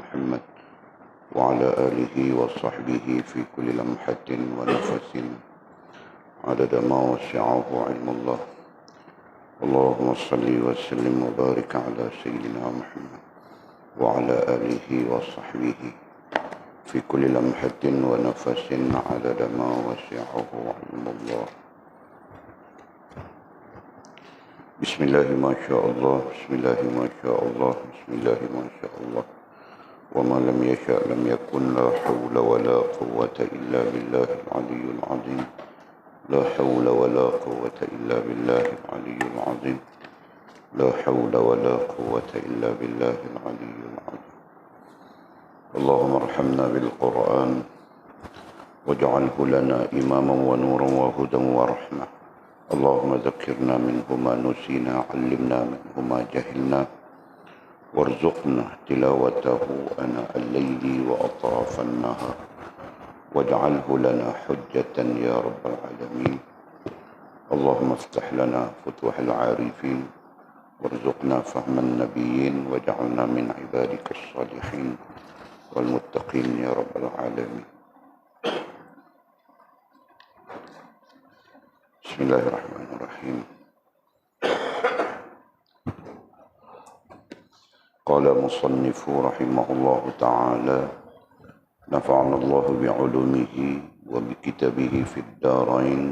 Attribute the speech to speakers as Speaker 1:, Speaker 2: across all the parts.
Speaker 1: محمد وعلى آله وصحبه في كل لمحة ونفس عدد ما وسعه علم الله. اللهم صل وسلم وبارك على سيدنا محمد وعلى آله وصحبه في كل لمحة ونفس عدد ما وسعه علم الله. بسم الله ما شاء الله، بسم الله ما شاء الله، بسم الله ما شاء الله، وما لم يشاء لم يكن، لا حول ولا قوة إلا بالله العلي العظيم، لا حول ولا قوة إلا بالله العلي العظيم، لا حول ولا قوة إلا بالله العلي العظيم. اللهم ارحمنا بالقرآن واجعله لنا إماما ونورا وهدى ورحمة. اللهم ذكرنا منه ما نسينا، علمنا منه ما جهلنا، وارزقنا تلاوته آناء الليل وأطراف النهار، واجعله لنا حجة يا رب العالمين. اللهم افتح لنا فتوح العارفين، وارزقنا فهم النبيين، واجعلنا من عبادك الصالحين والمتقين يا رب العالمين. بسم الله الرحمن الرحيم. قال مصنف رحمه الله تعالى: نفعنا الله بعلومه وبكتابه في الدارين،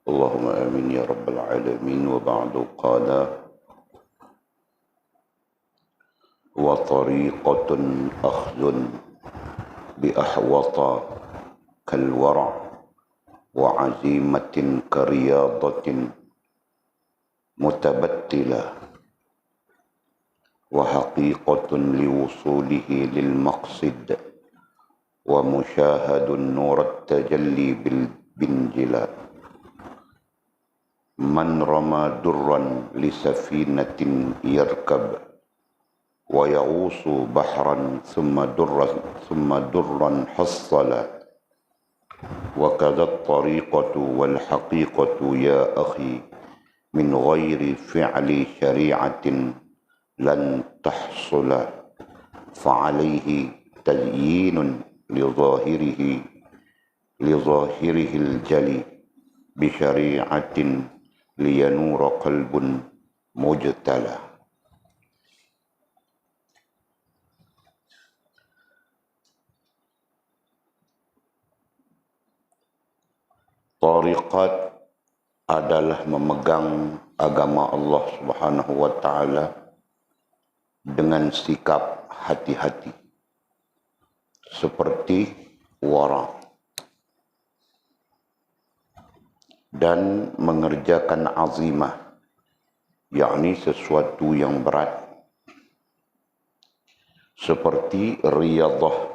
Speaker 1: اللهم آمين يا رب العالمين. وبعد، قال: وطريقة أخذ بأحوط كالورع، وعزيمة كرياضة متبتلة، وحقيقة لوصوله للمقصد، ومشاهد نور التجلي بالبنجلة. من رمى درا لسفينة يركب، ويغوص بحرا ثم درا حصل، وكذا الطريقة والحقيقة يا أخي، من غير فعل شريعة لن تحصل، فعليه تزيين لظاهره الجلي بشريعة لينور قلب مجتلى. Tariqat adalah memegang agama Allah Subhanahu wa Ta'ala dengan sikap hati-hati, seperti wara, dan mengerjakan azimah, yakni sesuatu yang berat, seperti riyadhah,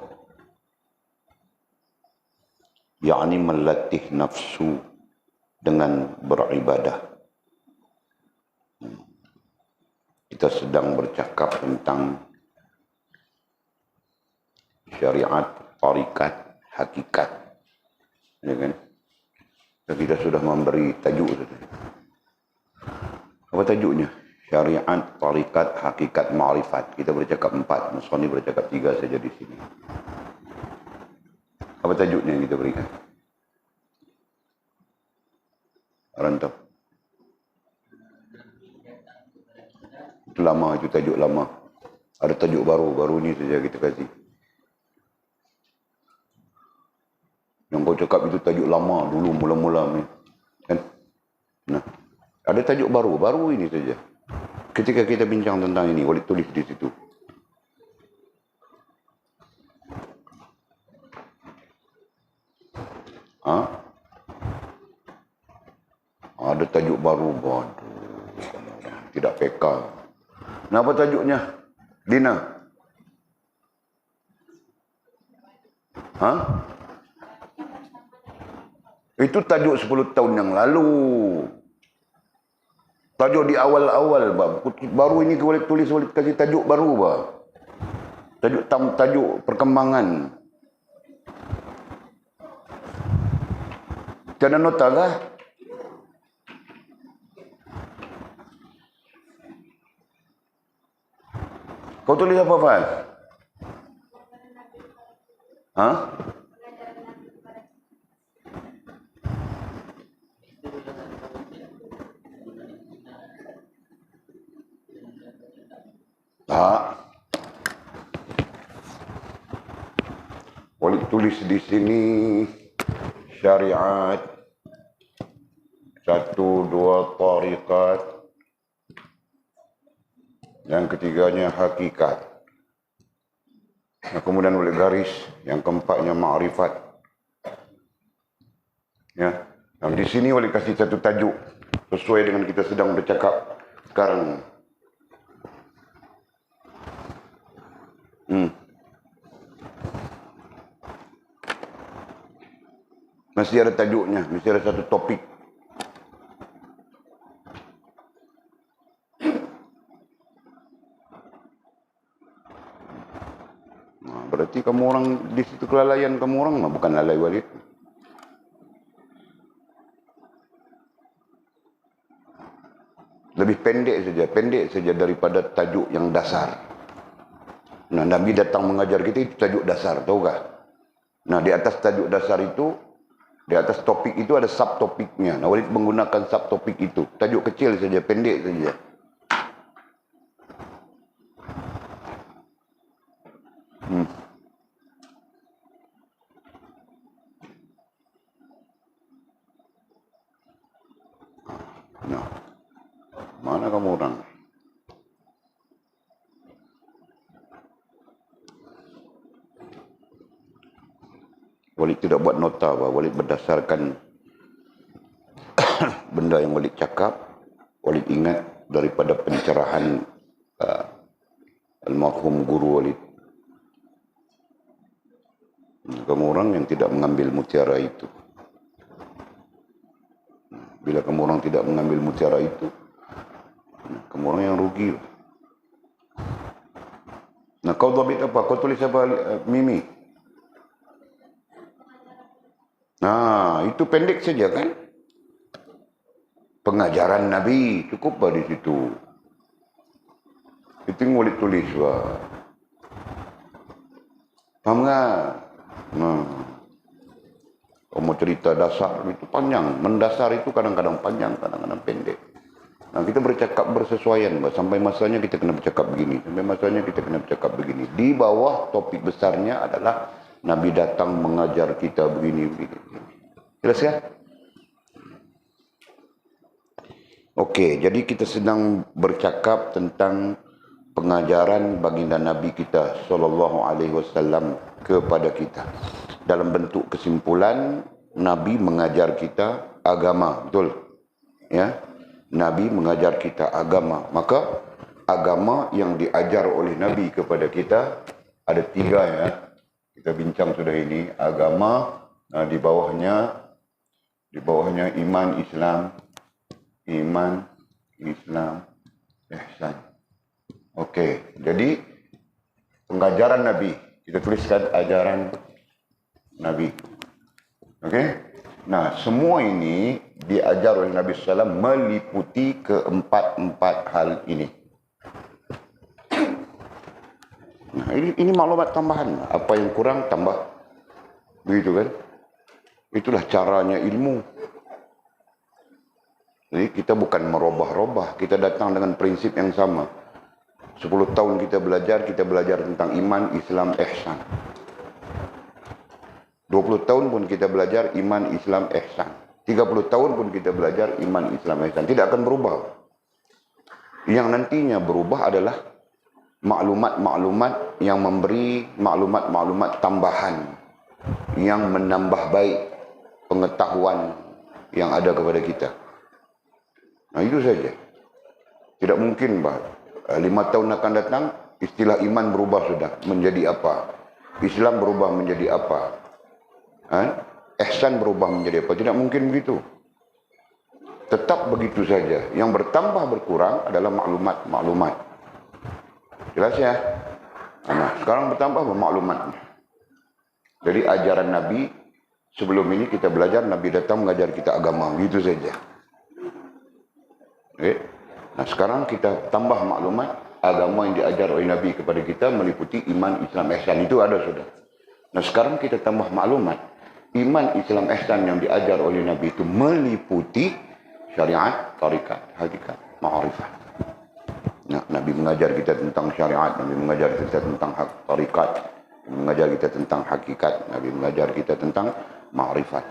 Speaker 1: yakni melatih nafsu dengan beribadah. Kita sedang bercakap tentang syariat, tarikat, hakikat, ya kan? Dan kita sudah memberi tajuk tadi. Apa tajuknya? Syariat, tarikat, hakikat, ma'rifat. Kita bercakap 4, Musani bercakap 3 saja di sini. Apa tajuknya yang kita berikan? Rantau. Itu lama, itu tajuk lama. Ada tajuk baru ni saja kita kasih. Yang kau cakap itu tajuk lama dulu mula-mula ni. Kan? Nah, ada tajuk baru ini saja. Ketika kita bincang tentang ini, boleh tulis di situ. Ada tajuk baru, tidak peka. Kenapa tajuknya? Dina? Itu tajuk 10 tahun yang lalu. Tajuk di awal-awal, baru ini boleh tulis, boleh kasih tajuk baru, tajuk perkembangan. Tiada nota kah? Kau tulis apa, Faz? Hah? Boleh tulis di sini syariat, 1, 2 tariqat, yang ketiganya hakikat. Nah, kemudian oleh garis, yang keempatnya ma'rifat. Ya. Nah, di sini boleh kasih satu tajuk sesuai dengan kita sedang bercakap sekarang. Mesti ada tajuknya, mesti ada satu topik. Nah, berarti kamu orang di situ kelalaian kamu orang mah bukan lalai Walid. Lebih pendek saja daripada tajuk yang dasar. Nah, Nabi datang mengajar kita itu tajuk dasar, tahu kah? Nah, di atas tajuk dasar itu, di atas topik itu ada subtopiknya. Nah, Walid menggunakan subtopik itu. Tajuk kecil saja, pendek saja. Nah, mana kamu orang? Walid tidak buat nota, Walid berdasarkan benda yang Walid cakap. Walid ingat daripada pencerahan almarhum guru Walid. Kamu orang yang tidak mengambil mutiara itu. Bila kamu orang tidak mengambil mutiara itu, kamu orang yang rugi. Nah, kau dhabit apa? Kau tulis apa, Mimi? Nah, itu pendek saja kan? Pengajaran Nabi, cukup di situ. Itu yang boleh tulis, wah. Paham nggak? Nah, kalau mau cerita dasar itu panjang. Mendasar itu kadang-kadang panjang, kadang-kadang pendek. Nah, kita bercakap bersesuaian, bah. Sampai masanya kita kena bercakap begini. Sampai masanya kita kena bercakap begini. Di bawah topik besarnya adalah Nabi datang mengajar kita begini. Jelas ya? Okey, jadi kita sedang bercakap tentang pengajaran baginda Nabi kita sallallahu alaihi wasallam kepada kita. Dalam bentuk kesimpulan, Nabi mengajar kita agama, betul? Ya. Nabi mengajar kita agama. Maka agama yang diajar oleh Nabi kepada kita ada 3 ya. Kita bincang sudah ini, agama, di bawahnya iman, Islam, ihsan. Okey, jadi pengajaran Nabi, kita tuliskan ajaran Nabi. Okey? Nah, semua ini diajar oleh Nabi SAW meliputi keempat-empat hal ini. Nah, ini maklumat tambahan. Apa yang kurang, tambah. Begitu kan? Itulah caranya ilmu. Jadi kita bukan merubah-rubah, kita datang dengan prinsip yang sama. 10 tahun kita belajar tentang iman, Islam, ihsan. 20 tahun pun kita belajar iman, Islam, ihsan. 30 tahun pun kita belajar iman, Islam, ihsan. Tidak akan berubah. Yang nantinya berubah adalah maklumat-maklumat yang memberi maklumat-maklumat tambahan yang menambah baik pengetahuan yang ada kepada kita. Nah, itu saja. Tidak mungkin, bah. 5 tahun akan datang, istilah iman berubah sudah. Menjadi apa? Islam berubah menjadi apa? Ihsan berubah menjadi apa? Tidak mungkin begitu. Tetap begitu saja. Yang bertambah berkurang adalah maklumat-maklumat. Jelas ya? Nah, sekarang bertambah maklumatnya. Jadi ajaran Nabi, sebelum ini kita belajar, Nabi datang mengajar kita agama. Begitu saja. Okay. Nah, sekarang kita tambah maklumat agama yang diajar oleh Nabi kepada kita meliputi iman, Islam, ihsan. Itu ada sudah. Nah sekarang kita tambah maklumat. Iman, Islam, ihsan yang diajar oleh Nabi itu meliputi syariat, tarikat, hakikat, ma'rifat. Nah, Nabi mengajar kita tentang syariat, Nabi mengajar kita tentang tarikat, Nabi mengajar kita tentang hakikat, Nabi mengajar kita tentang ma'rifat.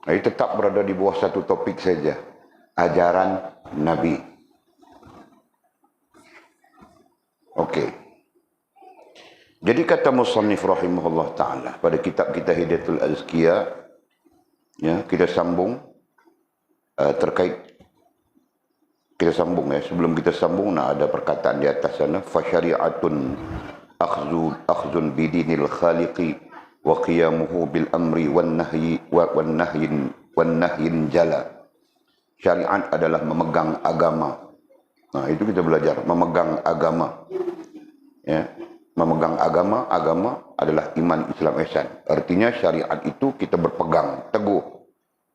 Speaker 1: Jadi tetap berada di bawah satu topik saja. Ajaran Nabi. Okey. Jadi kata musannif rahimahullah ta'ala pada kitab kita Hidayatul Azkiya, ya, kita sambung terkait, kita sambung ya, sebelum kita sambung nah ada perkataan di atas sana, fasyari'atun akhzun bidinil khaliqi wa qiyamuhu bil amri wan nahyin jala. Syariat adalah memegang agama. Nah itu kita belajar, memegang agama, ya. Memegang agama, agama adalah iman, Islam, ihsan. Artinya syariat itu kita berpegang teguh.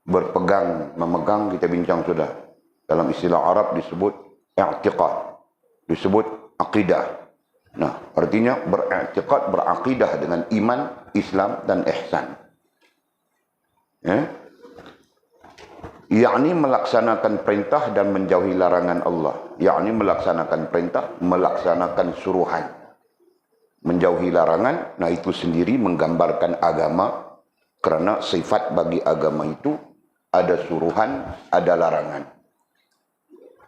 Speaker 1: Berpegang, memegang, kita bincang sudah. Dalam istilah Arab disebut i'tiqad, disebut akidah. Nah, artinya beriktikad, berakidah dengan iman, Islam dan ihsan. Ya. Yakni melaksanakan perintah dan menjauhi larangan Allah. Yakni melaksanakan perintah, melaksanakan suruhan. Menjauhi larangan, nah itu sendiri menggambarkan agama, kerana sifat bagi agama itu ada suruhan, ada larangan.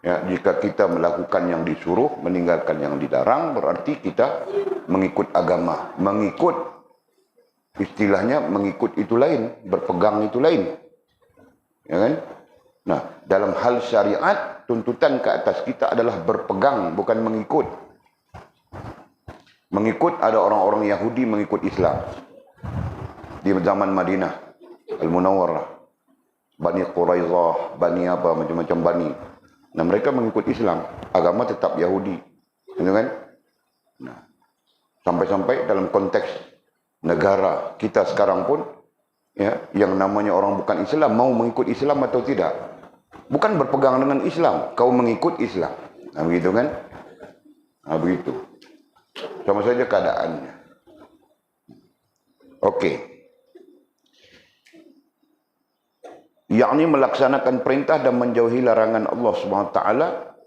Speaker 1: Ya, jika kita melakukan yang disuruh, meninggalkan yang dilarang, berarti kita mengikut agama. Mengikut, istilahnya mengikut itu lain, berpegang itu lain. Ya kan? Nah, dalam hal syariat, tuntutan ke atas kita adalah berpegang, bukan mengikut. Mengikut, ada orang-orang Yahudi mengikut Islam di zaman Madinah Al-Munawwarah, Bani Quraizah, Bani apa, macam-macam Bani. Nah mereka mengikut Islam, agama tetap Yahudi, gitu kan? Nah, sampai-sampai dalam konteks negara kita sekarang pun, ya, yang namanya orang bukan Islam mau mengikut Islam atau tidak, bukan berpegang dengan Islam, kau mengikut Islam. Nah begitu kan? Nah begitu. Sama saja keadaannya. Okey. Yakni melaksanakan perintah dan menjauhi larangan Allah SWT.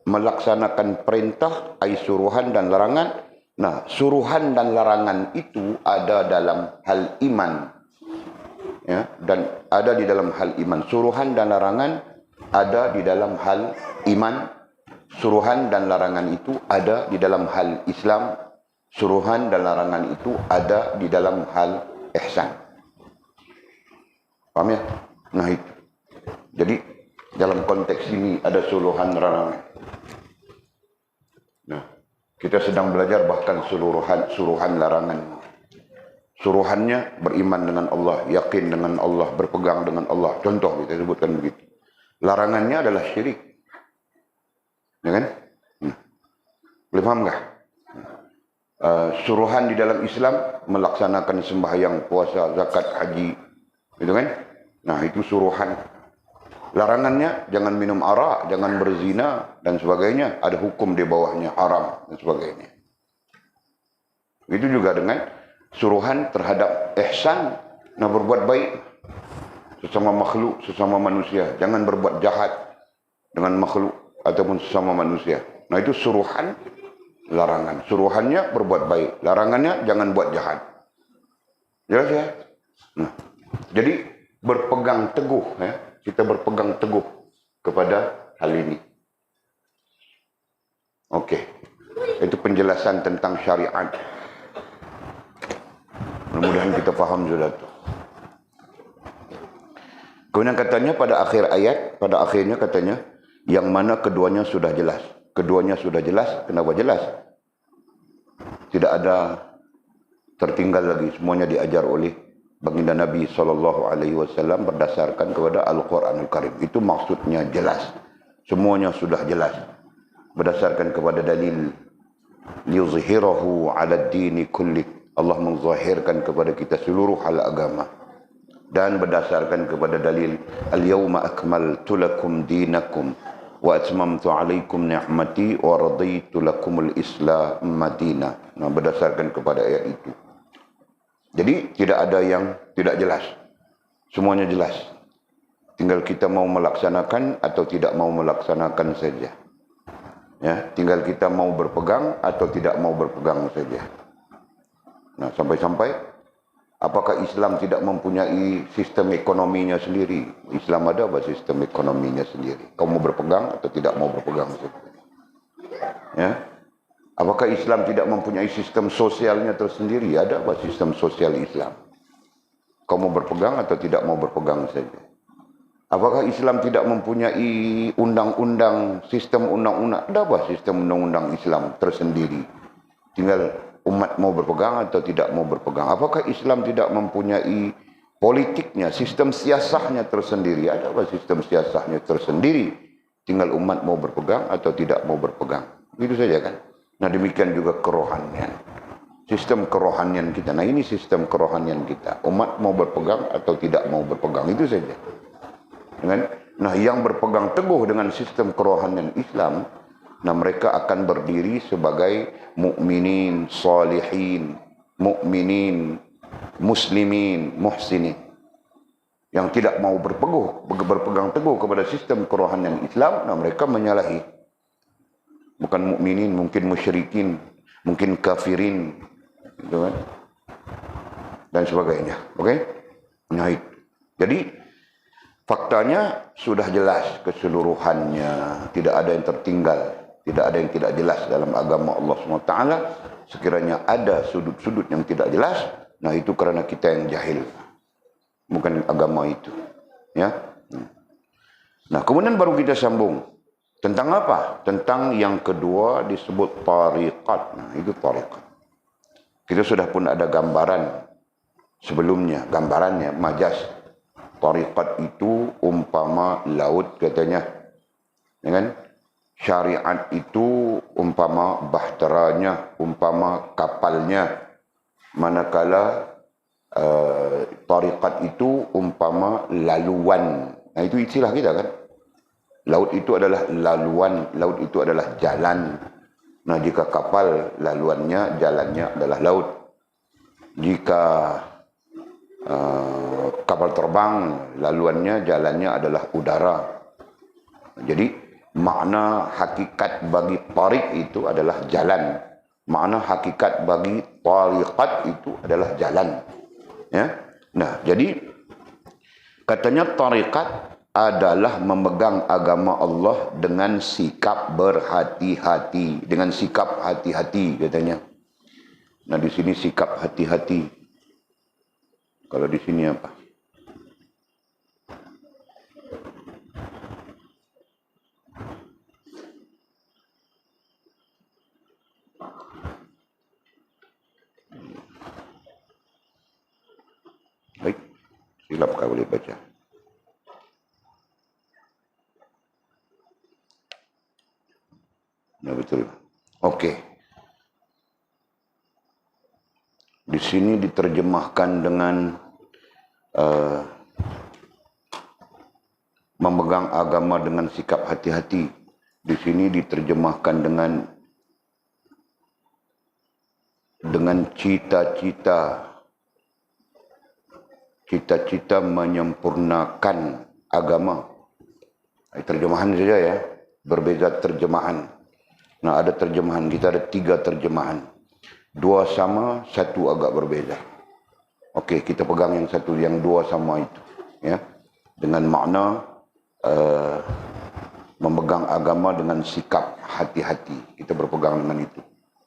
Speaker 1: Melaksanakan perintah, ai suruhan dan larangan. Nah, suruhan dan larangan itu ada dalam hal iman. Ya, dan ada di dalam hal iman. Suruhan dan larangan ada di dalam hal iman. Suruhan dan larangan itu ada di dalam hal Islam. Suruhan dan larangan itu ada di dalam hal ihsan. Paham ya? Nah itu. Jadi dalam konteks ini ada suruhan larangan. Nah, kita sedang belajar bahkan suruhan larangan. Suruhannya beriman dengan Allah, yakin dengan Allah, berpegang dengan Allah. Contoh kita sebutkan begitu. Larangannya adalah syirik. Ya kan? Boleh paham enggak? Suruhan di dalam Islam melaksanakan sembahyang, puasa, zakat, haji, gitu kan? Nah itu suruhan. Larangannya jangan minum arak, jangan berzina dan sebagainya. Ada hukum di bawahnya, haram dan sebagainya. Itu juga dengan suruhan terhadap ihsan, nah berbuat baik sesama makhluk, sesama manusia. Jangan berbuat jahat dengan makhluk ataupun sesama manusia. Nah itu suruhan. Larangan. Suruhannya berbuat baik. Larangannya jangan buat jahat. Jelas ya? Nah, jadi berpegang teguh. Ya. Kita berpegang teguh kepada hal ini. Okey. Itu penjelasan tentang syariat. Mudah-mudahan kita faham sudah tu. Kemudian katanya pada akhir ayat, pada akhirnya katanya, yang mana keduanya sudah jelas. Keduanya sudah jelas. Kenapa jelas? Tidak ada tertinggal lagi. Semuanya diajar oleh baginda Nabi SAW berdasarkan kepada Al-Quranul Karim. Itu maksudnya jelas. Semuanya sudah jelas. Berdasarkan kepada dalil. Liyuzhirahu ala dini kulli. Allah menzahirkan kepada kita seluruh hal agama. Dan berdasarkan kepada dalil. Al-yawma akmaltu lakum dinakum. Wa atmamtu alaikum ni'mati wa raditu lakumul Islam madinah. Nah, berdasarkan kepada ayat itu. Jadi tidak ada yang tidak jelas. Semuanya jelas. Tinggal kita mau melaksanakan atau tidak mau melaksanakan saja. Ya, tinggal kita mau berpegang atau tidak mau berpegang saja. Nah, sampai-sampai apakah Islam tidak mempunyai sistem ekonominya sendiri? Islam ada apa sistem ekonominya sendiri? Kau mau berpegang atau tidak mau berpegang saja? Ya. Apakah Islam tidak mempunyai sistem sosialnya tersendiri? Ada apa sistem sosial Islam? Kau mau berpegang atau tidak mau berpegang saja? Apakah Islam tidak mempunyai undang-undang, sistem undang-undang? Ada apa sistem undang-undang Islam tersendiri? Tinggal umat mau berpegang atau tidak mau berpegang. Apakah Islam tidak mempunyai politiknya, sistem siasahnya tersendiri? Ada apa sistem siasahnya tersendiri? Tinggal umat mau berpegang atau tidak mau berpegang. Itu saja kan. Nah, demikian juga kerohanian. Sistem kerohanian kita. Nah, ini sistem kerohanian kita. Umat mau berpegang atau tidak mau berpegang. Itu saja. Nah, yang berpegang teguh dengan sistem kerohanian Islam, nah mereka akan berdiri sebagai mukminin, salihin, mukminin, muslimin, muhsinin. Yang tidak mau berpegang teguh kepada sistem kerohanian Islam, nah mereka menyalahi. Bukan mukminin, mungkin musyrikin, mungkin kafirin, gitu kan? Dan sebagainya. Oke? Nah, jadi faktanya sudah jelas keseluruhannya, tidak ada yang tertinggal, tidak ada yang tidak jelas dalam agama Allah SWT. Sekiranya ada sudut-sudut yang tidak jelas, nah itu karena kita yang jahil, bukan agama itu. Ya. Nah, kemudian baru kita sambung tentang apa? Tentang yang kedua disebut tariqat. Nah, itu tariqat. Kita sudah pun ada gambaran sebelumnya, gambarannya majas. Tariqat itu umpama laut katanya, ya kan? Syariat itu umpama bahteranya, umpama kapalnya. Manakala tariqat itu umpama laluan. Nah, itu istilah kita kan. Laut itu adalah laluan, laut itu adalah jalan. Nah, jika kapal laluannya, jalannya adalah laut. Jika kapal terbang, laluannya, jalannya adalah udara. Jadi makna hakikat bagi tariq itu adalah jalan. Makna hakikat bagi tariqat itu adalah jalan. Ya. Nah, jadi katanya tariqat adalah memegang agama Allah dengan sikap berhati-hati, dengan sikap hati-hati katanya. Nah, di sini sikap hati-hati. Kalau di sini apa? Baik, silap kau boleh baca. Nah, betul. Oke. Di sini diterjemahkan dengan memegang agama dengan sikap hati-hati. Di sini diterjemahkan dengan cita-cita menyempurnakan agama. Terjemahan saja ya, berbeza terjemahan. Nah, ada terjemahan, kita ada 3 terjemahan. 2 sama, 1 agak berbeza. Oke, kita pegang yang 1, yang 2 sama itu. Ya, dengan makna memegang agama dengan sikap hati-hati. Kita berpegang dengan itu.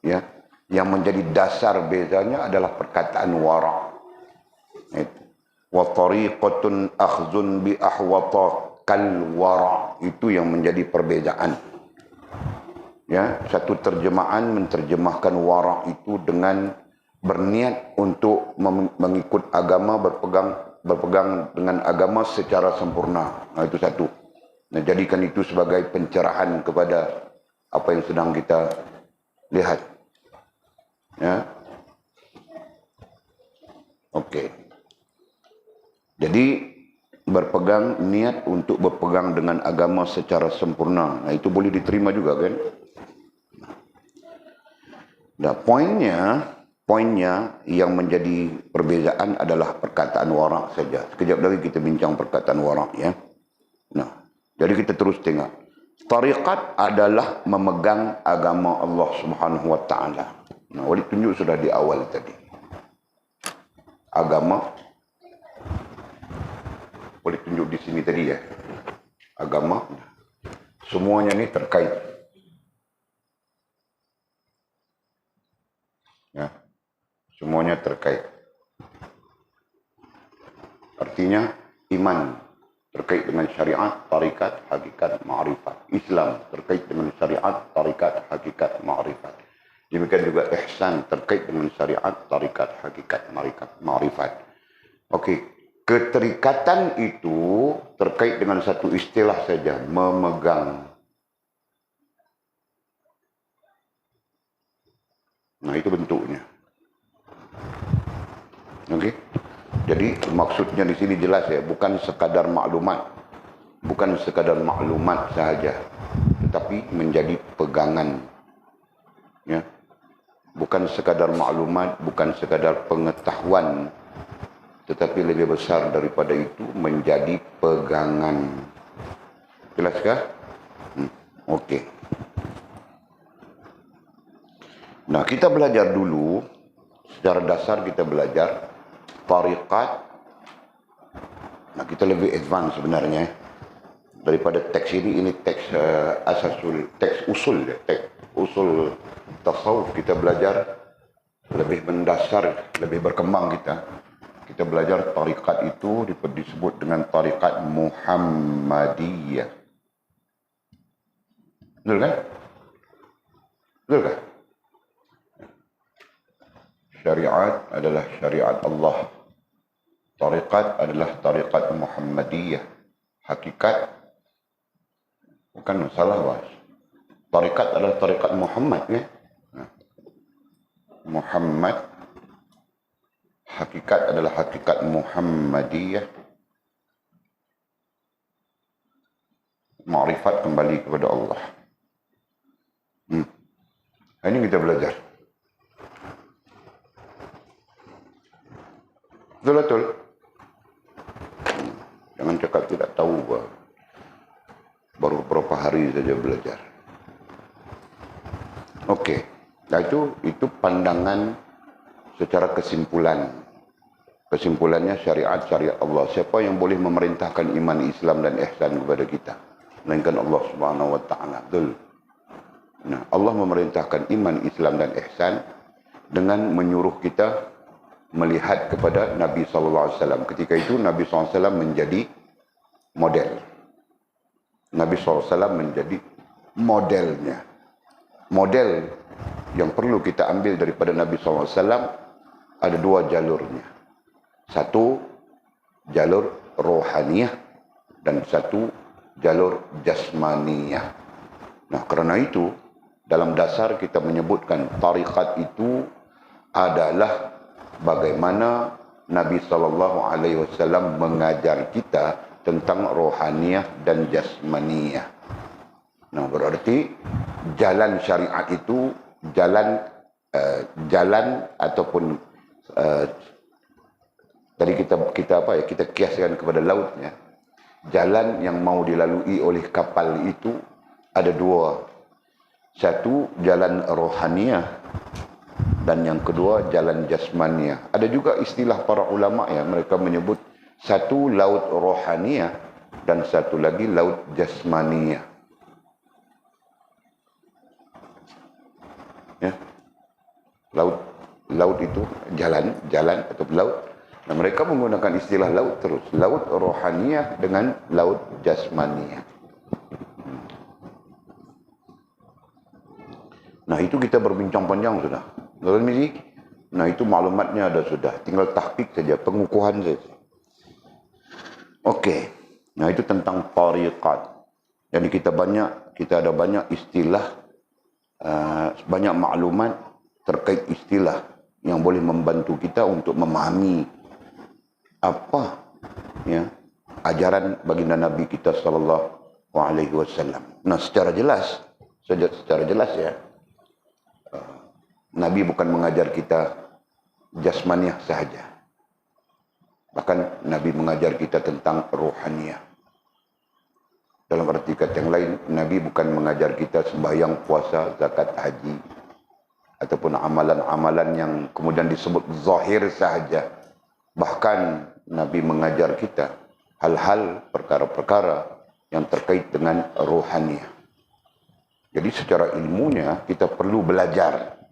Speaker 1: Ya, yang menjadi dasar bezanya adalah perkataan wara'. Wa tariqatun akhzun bi ahwata kal wara'. Itu yang menjadi perbezaan. Ya, satu terjemahan menerjemahkan wara' itu dengan berniat untuk mengikut agama, berpegang dengan agama secara sempurna. Nah, itu satu. Nah, jadikan itu sebagai pencerahan kepada apa yang sedang kita lihat. Ya. Oke. Jadi niat untuk berpegang dengan agama secara sempurna. Nah, itu boleh diterima juga kan? Nah, poinnya poinnya yang menjadi perbezaan adalah perkataan warak saja. Sekejap lagi kita bincang perkataan warak ya. Nah, jadi kita terus tengok. Tariqat adalah memegang agama Allah Subhanahu wa taala. Nah, Walid tunjuk sudah di awal tadi. Agama Walid tunjuk di sini tadi ya. Agama semuanya ni terkait. Ya. Semuanya terkait. Artinya iman terkait dengan syariat, tarikat, hakikat, ma'rifat. Islam terkait dengan syariat, tarikat, hakikat, ma'rifat. Demikian juga ihsan terkait dengan syariat, tarikat, hakikat, ma'rifat. Okey, keterikatan itu terkait dengan satu istilah saja, memegang. Nah, itu bentuknya. Okey. Jadi maksudnya di sini jelas ya, bukan sekadar maklumat. Bukan sekadar maklumat sahaja, tetapi menjadi pegangan. Ya. Bukan sekadar maklumat, bukan sekadar pengetahuan, tetapi lebih besar daripada itu menjadi pegangan. Jelaskah? Okey. Nah, kita belajar dulu, secara dasar kita belajar tariqat. Nah, kita lebih advance sebenarnya daripada teks ini teks teks usul tasawuf. Kita belajar lebih mendasar, lebih berkembang kita belajar tariqat itu disebut dengan tariqat Muhammadiyah. Betul kan? Betul kan? Syariat adalah syariat Allah. Tariqat adalah tariqat Muhammadiyah. Hakikat bukan masalah bos. Tariqat adalah tariqat Muhammad ya. Muhammad. Hakikat adalah hakikat Muhammadiyah. Ma'rifat kembali kepada Allah. Ini kita belajar. Betul-betul. Jangan cakap tidak tahu, baru beberapa hari saja belajar. Okey. Nah, itu pandangan secara kesimpulan. Kesimpulannya syariat Allah. Siapa yang boleh memerintahkan iman Islam dan ihsan kepada kita? Melainkan Allah Subhanahu wa taala. Betul. Nah, Allah memerintahkan iman Islam dan ihsan dengan menyuruh kita melihat kepada Nabi SAW. Ketika itu Nabi SAW menjadi model. Nabi SAW menjadi modelnya. Model yang perlu kita ambil daripada Nabi SAW ada dua jalurnya. Satu jalur rohaniyah dan satu jalur jasmaniyah. Nah, kerana itu dalam dasar kita menyebutkan tariqat itu adalah bagaimana Nabi SAW mengajar kita tentang rohaniyah dan jasmaniyah. Nah, berarti jalan syariat itu jalan ataupun tadi kita kiaskan kepada lautnya. Jalan yang mau dilalui oleh kapal itu ada dua. Satu jalan rohaniyah dan yang kedua jalan jasmaniyah. Ada juga istilah para ulama ya, mereka menyebut satu laut rohaniyah dan satu lagi laut jasmaniyah. Ya. Laut itu jalan atau laut. Nah, mereka menggunakan istilah laut terus. Laut rohaniyah dengan laut jasmaniyah. Nah, itu kita berbincang panjang sudah. Nah, itu maklumatnya ada sudah. Tinggal tahqiq saja, pengukuhan saja. Okey. Nah, itu tentang tariqat. Jadi kita ada banyak istilah, banyak maklumat terkait istilah yang boleh membantu kita untuk memahami apa ya ajaran baginda Nabi kita sallallahu alaihi wasallam. Nah, secara jelas ya, Nabi bukan mengajar kita jasmaniah sahaja. Bahkan Nabi mengajar kita tentang rohaniah. Dalam arti kata yang lain, Nabi bukan mengajar kita sembahyang, puasa, zakat, haji, ataupun amalan-amalan yang kemudian disebut zahir sahaja. Bahkan Nabi mengajar kita hal-hal, perkara-perkara yang terkait dengan rohaniah. Jadi secara ilmunya kita perlu belajar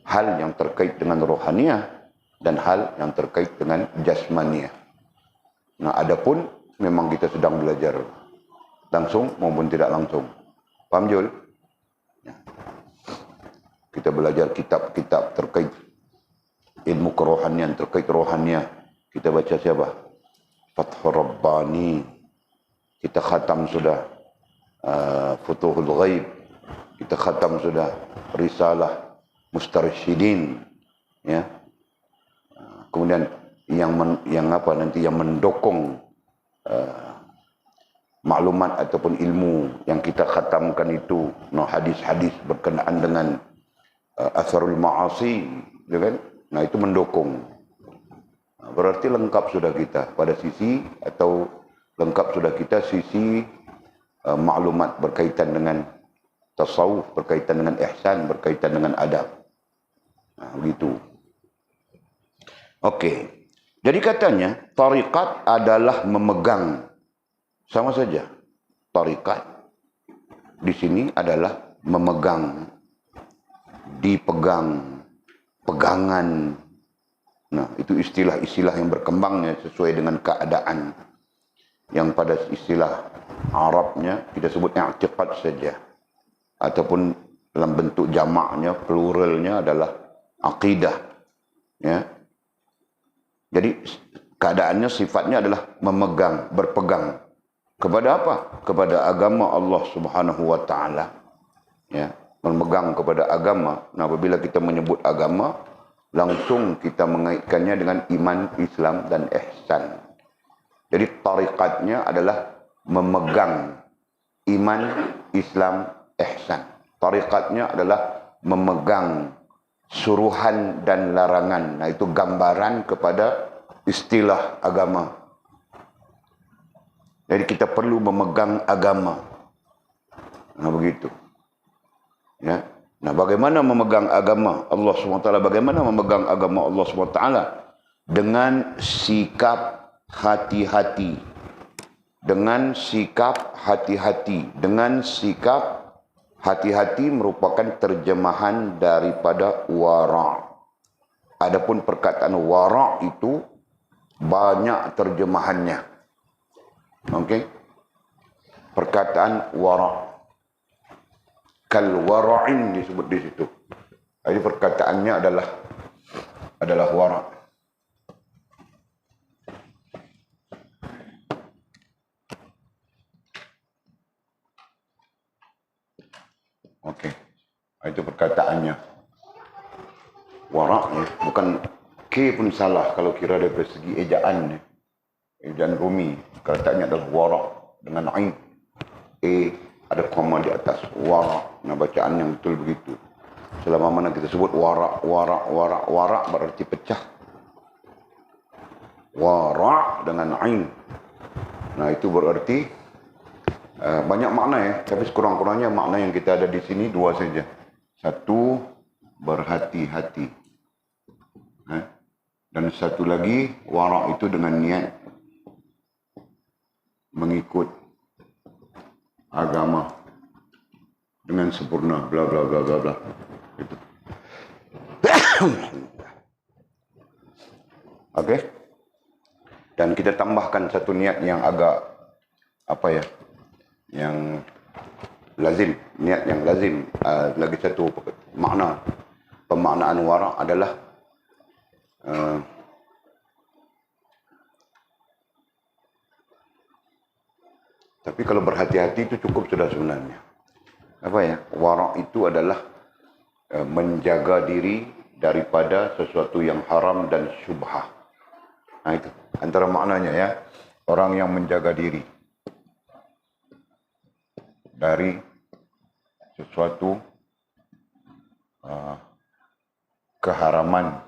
Speaker 1: hal yang terkait dengan rohaniah dan hal yang terkait dengan jasmaniah. Nah, adapun memang kita sedang belajar langsung maupun tidak langsung. Paham, Jul? Ya. Kita belajar kitab-kitab terkait ilmu kerohanian, terkait rohaniah. Kita baca siapa? Fathur Rabbani. Kita khatam sudah Futuhul Ghaib. Kita khatam sudah Risalah Mustarsyidin. Ya. Kemudian yang mendukung maklumat ataupun ilmu yang kita khatamkan itu, hadis-hadis berkenaan dengan asarul ma'asi, ya kan? Nah, itu mendukung. Berarti lengkap sudah kita pada sisi, atau lengkap sudah kita sisi maklumat berkaitan dengan tasawuf, berkaitan dengan ihsan, berkaitan dengan adab. Nah, begitu. Okey. Jadi katanya, tariqat adalah memegang. Sama saja. Tariqat di sini adalah memegang, dipegang, pegangan. Nah, itu istilah-istilah yang berkembangnya sesuai dengan keadaan. Yang pada istilah Arabnya kita sebut i'tiqad saja. Ataupun dalam bentuk jamaknya, pluralnya adalah aqidah. Ya. Jadi keadaannya, sifatnya adalah memegang, berpegang. Kepada apa? Kepada agama Allah Subhanahu wa taala. Ya, memegang kepada agama. Nah, apabila kita menyebut agama, langsung kita mengaitkannya dengan iman, Islam dan ihsan. Jadi tariqatnya adalah memegang iman, Islam, ihsan. Tariqatnya adalah memegang suruhan dan larangan. Nah, itu gambaran kepada istilah agama. Jadi kita perlu memegang agama. Nah, begitu. Ya. Nah, bagaimana memegang agama Allah SWT? Bagaimana memegang agama Allah SWT? Dengan sikap hati-hati. Dengan sikap hati-hati. Dengan sikap hati-hati merupakan terjemahan daripada wara'. Adapun perkataan wara' itu banyak terjemahannya. Okey. Perkataan wara'. Kal wara'in disebut di situ. Jadi perkataannya adalah wara'. Okey. Itu perkataannya. Wara' ya, bukan K pun salah kalau kira dari segi ejaan ya. Ejaan Rumi, perkataannya adalah wara' dengan ain. Ada koma di atas, wara'. Nah, bacaan yang betul begitu. Selama mana kita sebut wara', berarti pecah. Wara' dengan ain. Nah, itu berarti banyak makna ya, tapi sekurang-kurangnya makna yang kita ada di sini dua saja. Satu, berhati-hati. Dan satu lagi, wara' itu dengan niat mengikut agama dengan sempurna, bla bla bla bla bla. Itu. Okey. Dan kita tambahkan satu niat yang agak yang lazim, niat yang lazim. Lagi satu makna, pemaknaan wara' adalah tapi kalau berhati-hati itu cukup sudah sebenarnya. Wara' itu adalah menjaga diri daripada sesuatu yang haram dan syubhah. Nah, itu antara maknanya ya. Orang yang menjaga diri dari sesuatu keharaman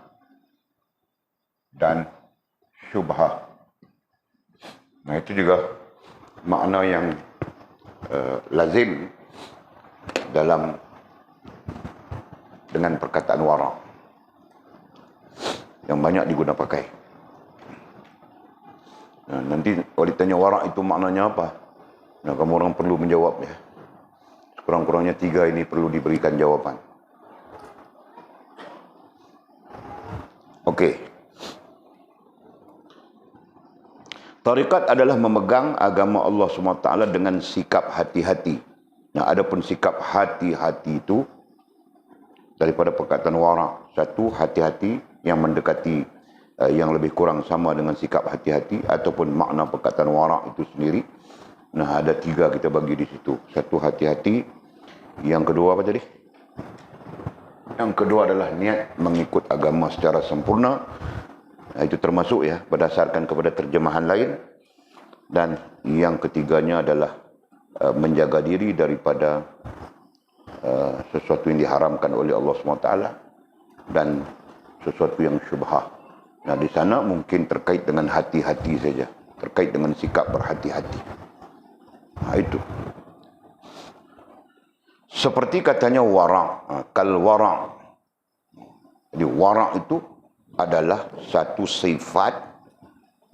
Speaker 1: dan syubhah. Nah, itu juga makna yang lazim dengan perkataan wara' yang banyak digunakan pakai. Nah, nanti kalau ditanya wara' itu maknanya apa? Nah, kamu orang perlu menjawab ya. Kurang-kurangnya 3 ini perlu diberikan jawaban. Okey. Tarikat adalah memegang agama Allah SWT dengan sikap hati-hati. Nah, adapun sikap hati-hati itu daripada perkataan wara'. Satu, hati-hati yang mendekati yang lebih kurang sama dengan sikap hati-hati ataupun makna perkataan wara' itu sendiri. Nah, ada 3 kita bagi di situ. Satu, hati-hati. Yang kedua apa tadi? Yang kedua adalah niat mengikut agama secara sempurna. Nah, itu termasuk ya berdasarkan kepada terjemahan lain. Dan yang ketiganya adalah menjaga diri daripada sesuatu yang diharamkan oleh Allah SWT dan sesuatu yang syubhah. Nah, di sana mungkin terkait dengan hati-hati saja, terkait dengan sikap berhati-hati. Nah, itu. Seperti katanya wara', kal wara'. Jadi wara' itu adalah satu sifat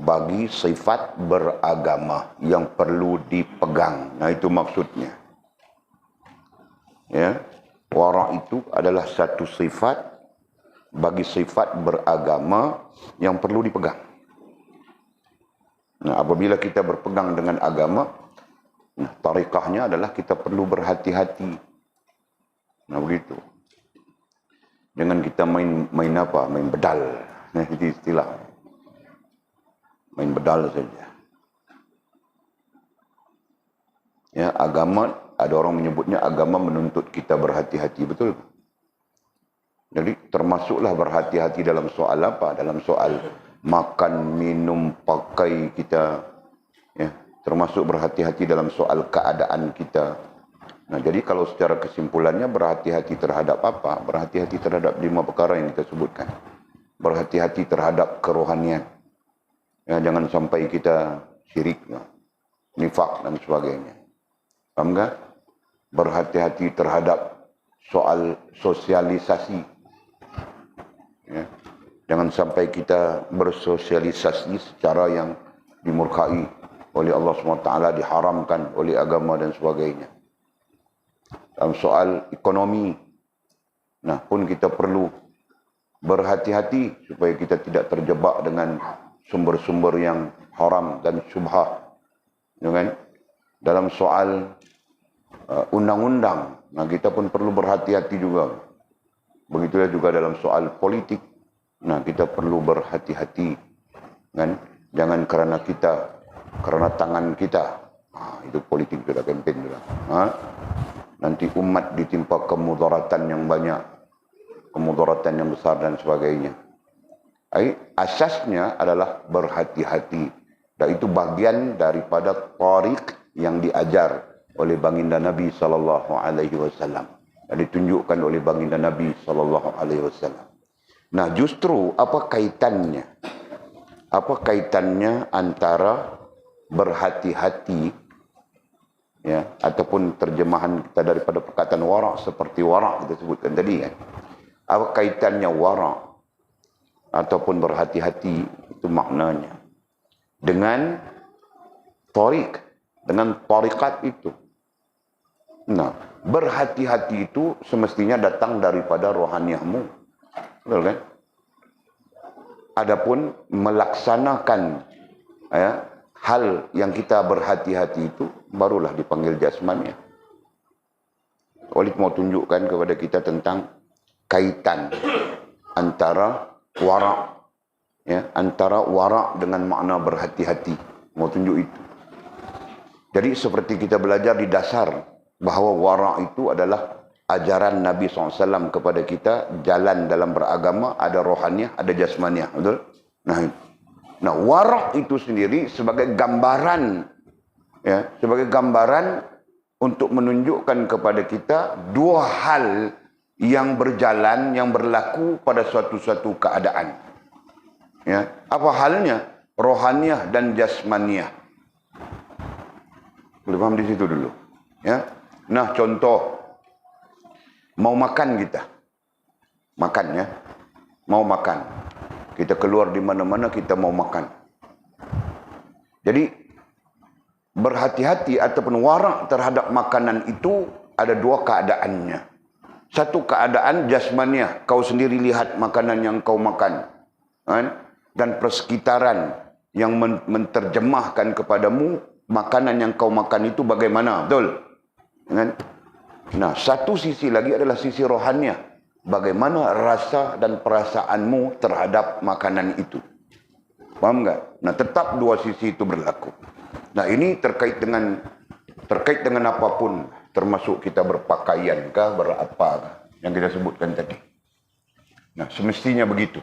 Speaker 1: bagi sifat beragama yang perlu dipegang. Nah, itu maksudnya. Ya, wara' itu adalah satu sifat bagi sifat beragama yang perlu dipegang. Nah, apabila kita berpegang dengan agama, nah, tarikahnya adalah kita perlu berhati-hati. Nah, begitu. Jangan kita main apa? Main bedal. Nah, itu istilah. Main bedal saja. Ya, agama, ada orang menyebutnya agama menuntut kita berhati-hati, betul? Jadi termasuklah berhati-hati dalam soal apa? Dalam soal makan, minum, pakai kita. Ya, termasuk berhati-hati dalam soal keadaan kita. Nah, jadi kalau secara kesimpulannya berhati-hati terhadap apa? Berhati-hati terhadap 5 perkara yang kita sebutkan. Berhati-hati terhadap kerohanian. Ya, jangan sampai kita syirik, ya, nifak dan sebagainya. Faham tak? Berhati-hati terhadap soal sosialisasi. Ya. Jangan sampai kita bersosialisasi secara yang dimurkai oleh Allah SWT, diharamkan oleh agama dan sebagainya. Dalam soal ekonomi, nah pun kita perlu berhati-hati supaya kita tidak terjebak dengan sumber-sumber yang haram dan syubhah. Ya kan? Dalam soal undang-undang, nah kita pun perlu berhati-hati juga. Begitulah juga dalam soal politik, nah kita perlu berhati-hati. Kan? Jangan karena tangan kita, itu politik sudah, kempen sudah. Nanti umat ditimpa kemudaratan yang banyak, kemudaratan yang besar dan sebagainya. Asasnya adalah berhati-hati. Dan itu bagian daripada tariq yang diajar oleh baginda Nabi SAW. Dan ditunjukkan oleh baginda Nabi SAW. Nah, justru apa kaitannya? Apa kaitannya antara berhati-hati, ya, ataupun terjemahan kita daripada perkataan wara' seperti wara' kita sebutkan tadi kan. Apa kaitannya wara' ataupun berhati-hati itu maknanya dengan tariq, dengan tarikat itu. Nah, berhati-hati itu semestinya datang daripada rohaniahmu. Betul kan? Adapun melaksanakan ya, hal yang kita berhati-hati itu barulah dipanggil jasmania. Walid mau tunjukkan kepada kita tentang kaitan antara wara', ya, antara wara' dengan makna berhati-hati. Mau tunjuk itu. Jadi seperti kita belajar di dasar bahawa wara' itu adalah ajaran Nabi SAW kepada kita, jalan dalam beragama, ada rohaniah, ada jasmaniah. Betul? Nah, wara' itu sendiri sebagai gambaran, ya, sebagai gambaran untuk menunjukkan kepada kita dua hal yang berjalan, yang berlaku pada suatu-suatu keadaan. Ya, apa halnya rohaniah dan jasmaniah? Boleh paham di situ dulu. Ya. Nah, contoh mau makan kita. Makan ya. Mau makan. Kita keluar di mana-mana kita mau makan. Jadi berhati-hati ataupun warak terhadap makanan itu ada dua keadaannya. Satu keadaan jasmaniah, kau sendiri lihat makanan yang kau makan. Kan? Dan persekitaran yang menterjemahkan kepadamu makanan yang kau makan itu bagaimana, betul? Kan? Nah, satu sisi lagi adalah sisi rohaniah. Bagaimana rasa dan perasaanmu terhadap makanan itu. Faham tak? Nah, tetap dua sisi itu berlaku. Nah, ini terkait dengan apapun, termasuk kita berpakaian kah, berapa yang kita sebutkan tadi. Nah, semestinya begitu.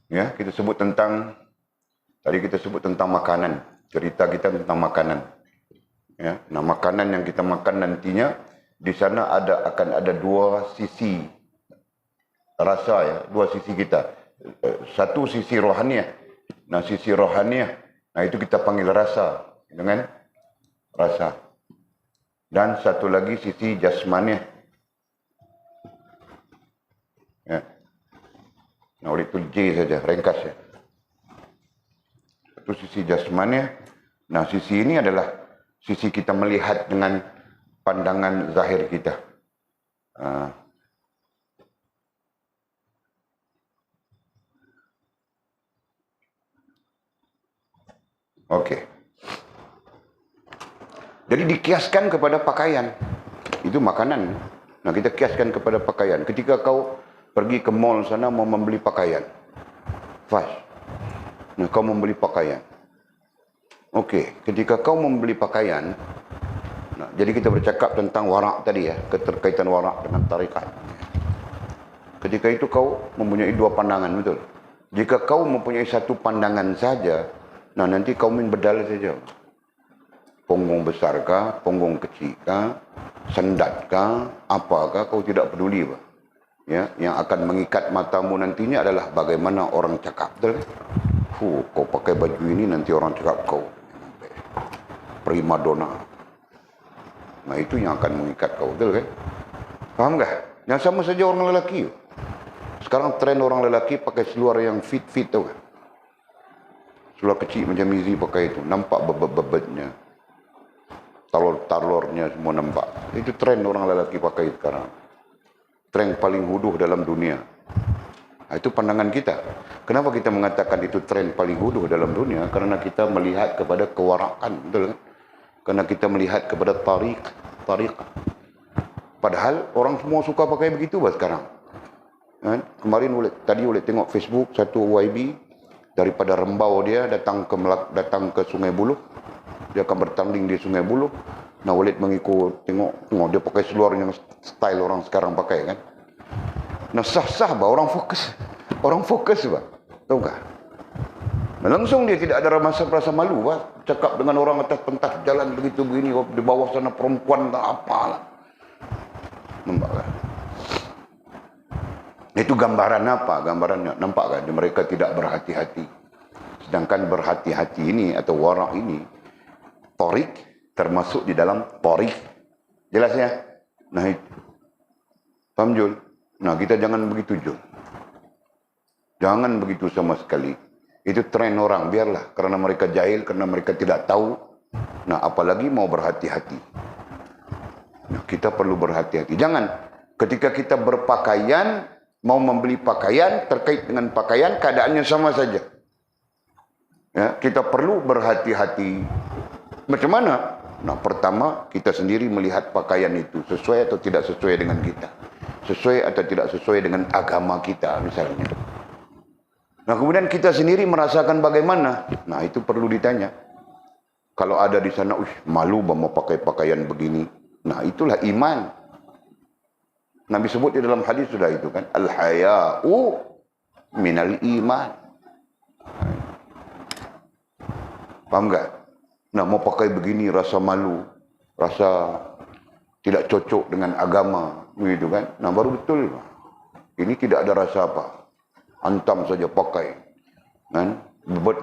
Speaker 1: Ya, kita sebut tentang makanan. Cerita kita tentang makanan. Ya, nah makanan yang kita makan nantinya di sana akan ada dua sisi rasa ya, dua sisi kita. Satu sisi rohaniah. Nah, sisi rohaniah, nah itu kita panggil rasa, dengan rasa. Dan satu lagi sisi jasmaniah. Ya. Nah, oleh itu J saja, ringkas ya. Satu sisi jasmaniah. Nah, sisi ini adalah sisi kita melihat dengan pandangan zahir kita. Okey. Jadi dikiaskan kepada pakaian. Itu makanan. Nah, kita kiaskan kepada pakaian. Ketika kau pergi ke mall sana mau membeli pakaian. Fas. Nah, kau membeli pakaian. Okey, ketika kau membeli pakaian, nah, jadi kita bercakap tentang warak tadi ya, keterkaitan warak dengan tarikat. Ketika itu kau mempunyai dua pandangan, betul? Jika kau mempunyai satu pandangan saja, nah nanti kau main bedal saja. Punggung besar kah, punggung kecil kah, sendat kah, apakah, kau tidak peduli. Ya, yang akan mengikat matamu nantinya adalah bagaimana orang cakap, betul kan? Kau pakai baju ini nanti orang cakap kau prima donna. Nah, itu yang akan mengikat kau, betul kan? Faham tak? Yang sama saja orang lelaki. Sekarang tren orang lelaki pakai seluar yang fit-fit, tahu kan? Seluar kecil macam Mizi pakai itu, nampak bebet-bebetnya. Talor-talornya semua nampak. Itu tren orang lelaki pakai sekarang. Tren paling huduh dalam dunia. Nah, itu pandangan kita. Kenapa kita mengatakan itu tren paling huduh dalam dunia? Karena kita melihat kepada kewarakan, betul kan? Karena kita melihat kepada tariq. Padahal orang semua suka pakai begitu sekarang. Kan? Kemarin tadi tengok Facebook satu YB daripada Rembau dia datang ke Sungai Buloh. Dia akan bertanding di Sungai Buloh. Nah, Walid mengikut tengok dia pakai seluar yang style orang sekarang pakai kan. Nah, sah-sah orang fokus. Orang fokus tahu tak? Nah, langsung dia tidak ada rasa malu cakap dengan orang atas pentas jalan begitu begini di bawah sana perempuan tak apalah. Nampak kan? Itu gambaran apa? Gambarannya nampak kan? Mereka tidak berhati-hati. Sedangkan berhati-hati ini atau warak ini tariq termasuk di dalam tariq. Jelas ya? Nah, itu. Paham Jul? Nah, kita jangan begitu Jul. Jangan begitu sama sekali. Itu tren orang, biarlah. Karena mereka jahil, karena mereka tidak tahu. Nah, apalagi mau berhati-hati. Nah, kita perlu berhati-hati. Jangan, ketika kita berpakaian, mau membeli pakaian, terkait dengan pakaian, keadaannya sama saja. Ya, kita perlu berhati-hati. Macam mana? Nah, pertama, kita sendiri melihat pakaian itu. Sesuai atau tidak sesuai dengan kita. Sesuai atau tidak sesuai dengan agama kita, misalnya. Nah, kemudian kita sendiri merasakan bagaimana? Nah, itu perlu ditanya. Kalau ada di sana, malu mau pakai pakaian begini. Nah, itulah iman. Nabi sebut di dalam hadis sudah itu kan. Al-haya'u minal iman. Paham tak? Nah, mau pakai begini rasa malu. Rasa tidak cocok dengan agama, begitu kan? Nah, baru betul. Ini tidak ada rasa apa. Antam saja pakai. Kan?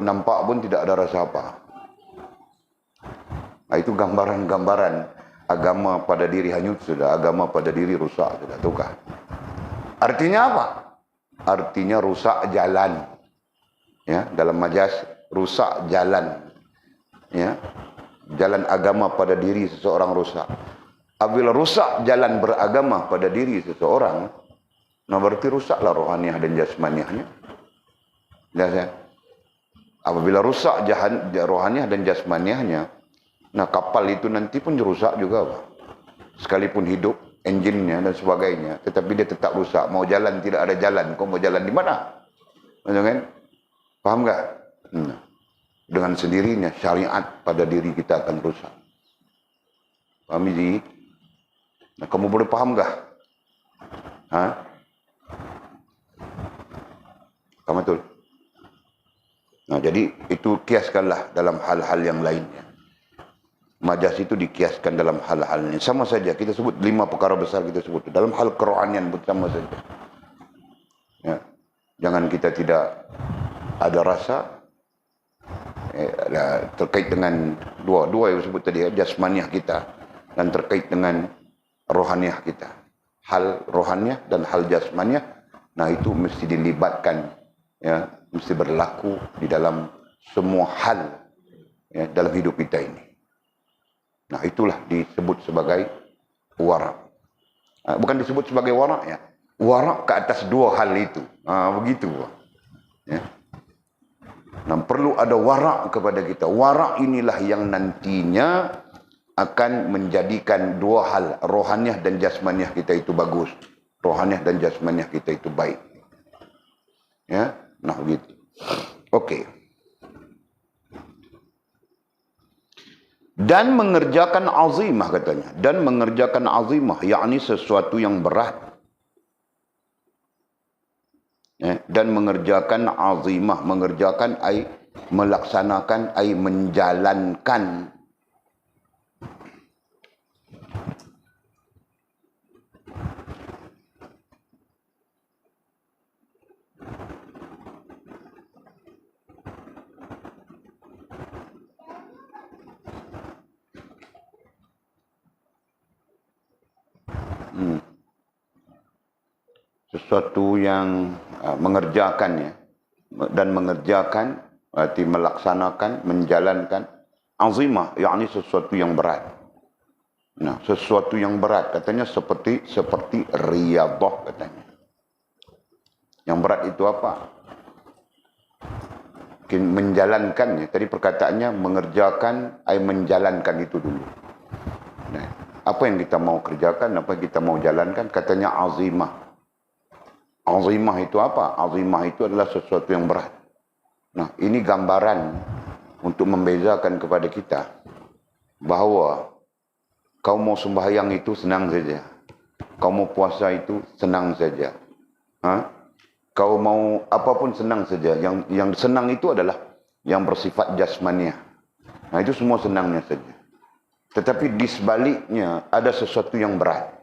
Speaker 1: Nampak pun tidak ada rasa apa. Nah, itu gambaran-gambaran agama pada diri hanyut sudah, agama pada diri rusak sudah, tukar. Artinya apa? Artinya rusak jalan. Ya, dalam majas rusak jalan. Ya. Jalan agama pada diri seseorang rusak. Apabila rusak jalan beragama pada diri seseorang, nah berarti rusaklah rohaniah dan jasmaniahnya. Ya, apabila rusak rohaniah dan jasmaniahnya, nah kapal itu nanti pun rusak juga, Pak. Sekalipun hidup, enjinnya dan sebagainya, tetapi dia tetap rusak. Mau jalan tidak ada jalan, kau mau jalan di mana? Betul kan? Paham nggak? Dengan sendirinya syariat pada diri kita akan rusak. Paham ini? Nah, kamu boleh paham nggak? Hah? Paham betul? Nah, jadi itu kiaskanlah dalam hal-hal yang lainnya. Majas itu dikiaskan dalam hal-hal ini. Sama saja, kita sebut 5 perkara besar kita sebut. Dalam hal kerohanian pun sama saja. Ya. Jangan kita tidak ada rasa terkait dengan dua yang disebut tadi, jasmaniah kita, dan terkait dengan rohaniah kita. Hal rohaniah dan hal jasmaniah, nah itu mesti dilibatkan, ya, mesti berlaku di dalam semua hal, ya, dalam hidup kita ini. Nah itulah disebut sebagai warak. Bukan disebut sebagai warak, ya. Warak ke atas 2 hal itu. Begitu. Ya. Nah, perlu ada warak kepada kita. Warak inilah yang nantinya akan menjadikan 2 hal, rohaniah dan jasmaniah kita itu bagus. Rohaniah dan jasmaniah kita itu baik. Ya, nah begitu. Oke. Dan mengerjakan azimah katanya. Dan mengerjakan azimah, yakni sesuatu yang berat. Ya, dan mengerjakan azimah. Mengerjakan ay melaksanakan ay menjalankan. Sesuatu yang mengerjakannya dan mengerjakan berarti melaksanakan, menjalankan azimah, yakni sesuatu yang berat. Nah, sesuatu yang berat katanya seperti riyadhah katanya. Yang berat itu apa? Menjalankannya. Tadi perkataannya mengerjakan, menjalankan itu dulu. Nah, apa yang kita mau kerjakan, apa yang kita mau jalankan, katanya azimah. Azimah itu apa? Azimah itu adalah sesuatu yang berat. Nah, ini gambaran untuk membezakan kepada kita bahawa kau mau sembahyang itu senang saja. Kau mau puasa itu senang saja. Kau mau apapun senang saja. Yang senang itu adalah yang bersifat jasmaniah. Nah, itu semua senangnya saja. Tetapi di sebaliknya ada sesuatu yang berat.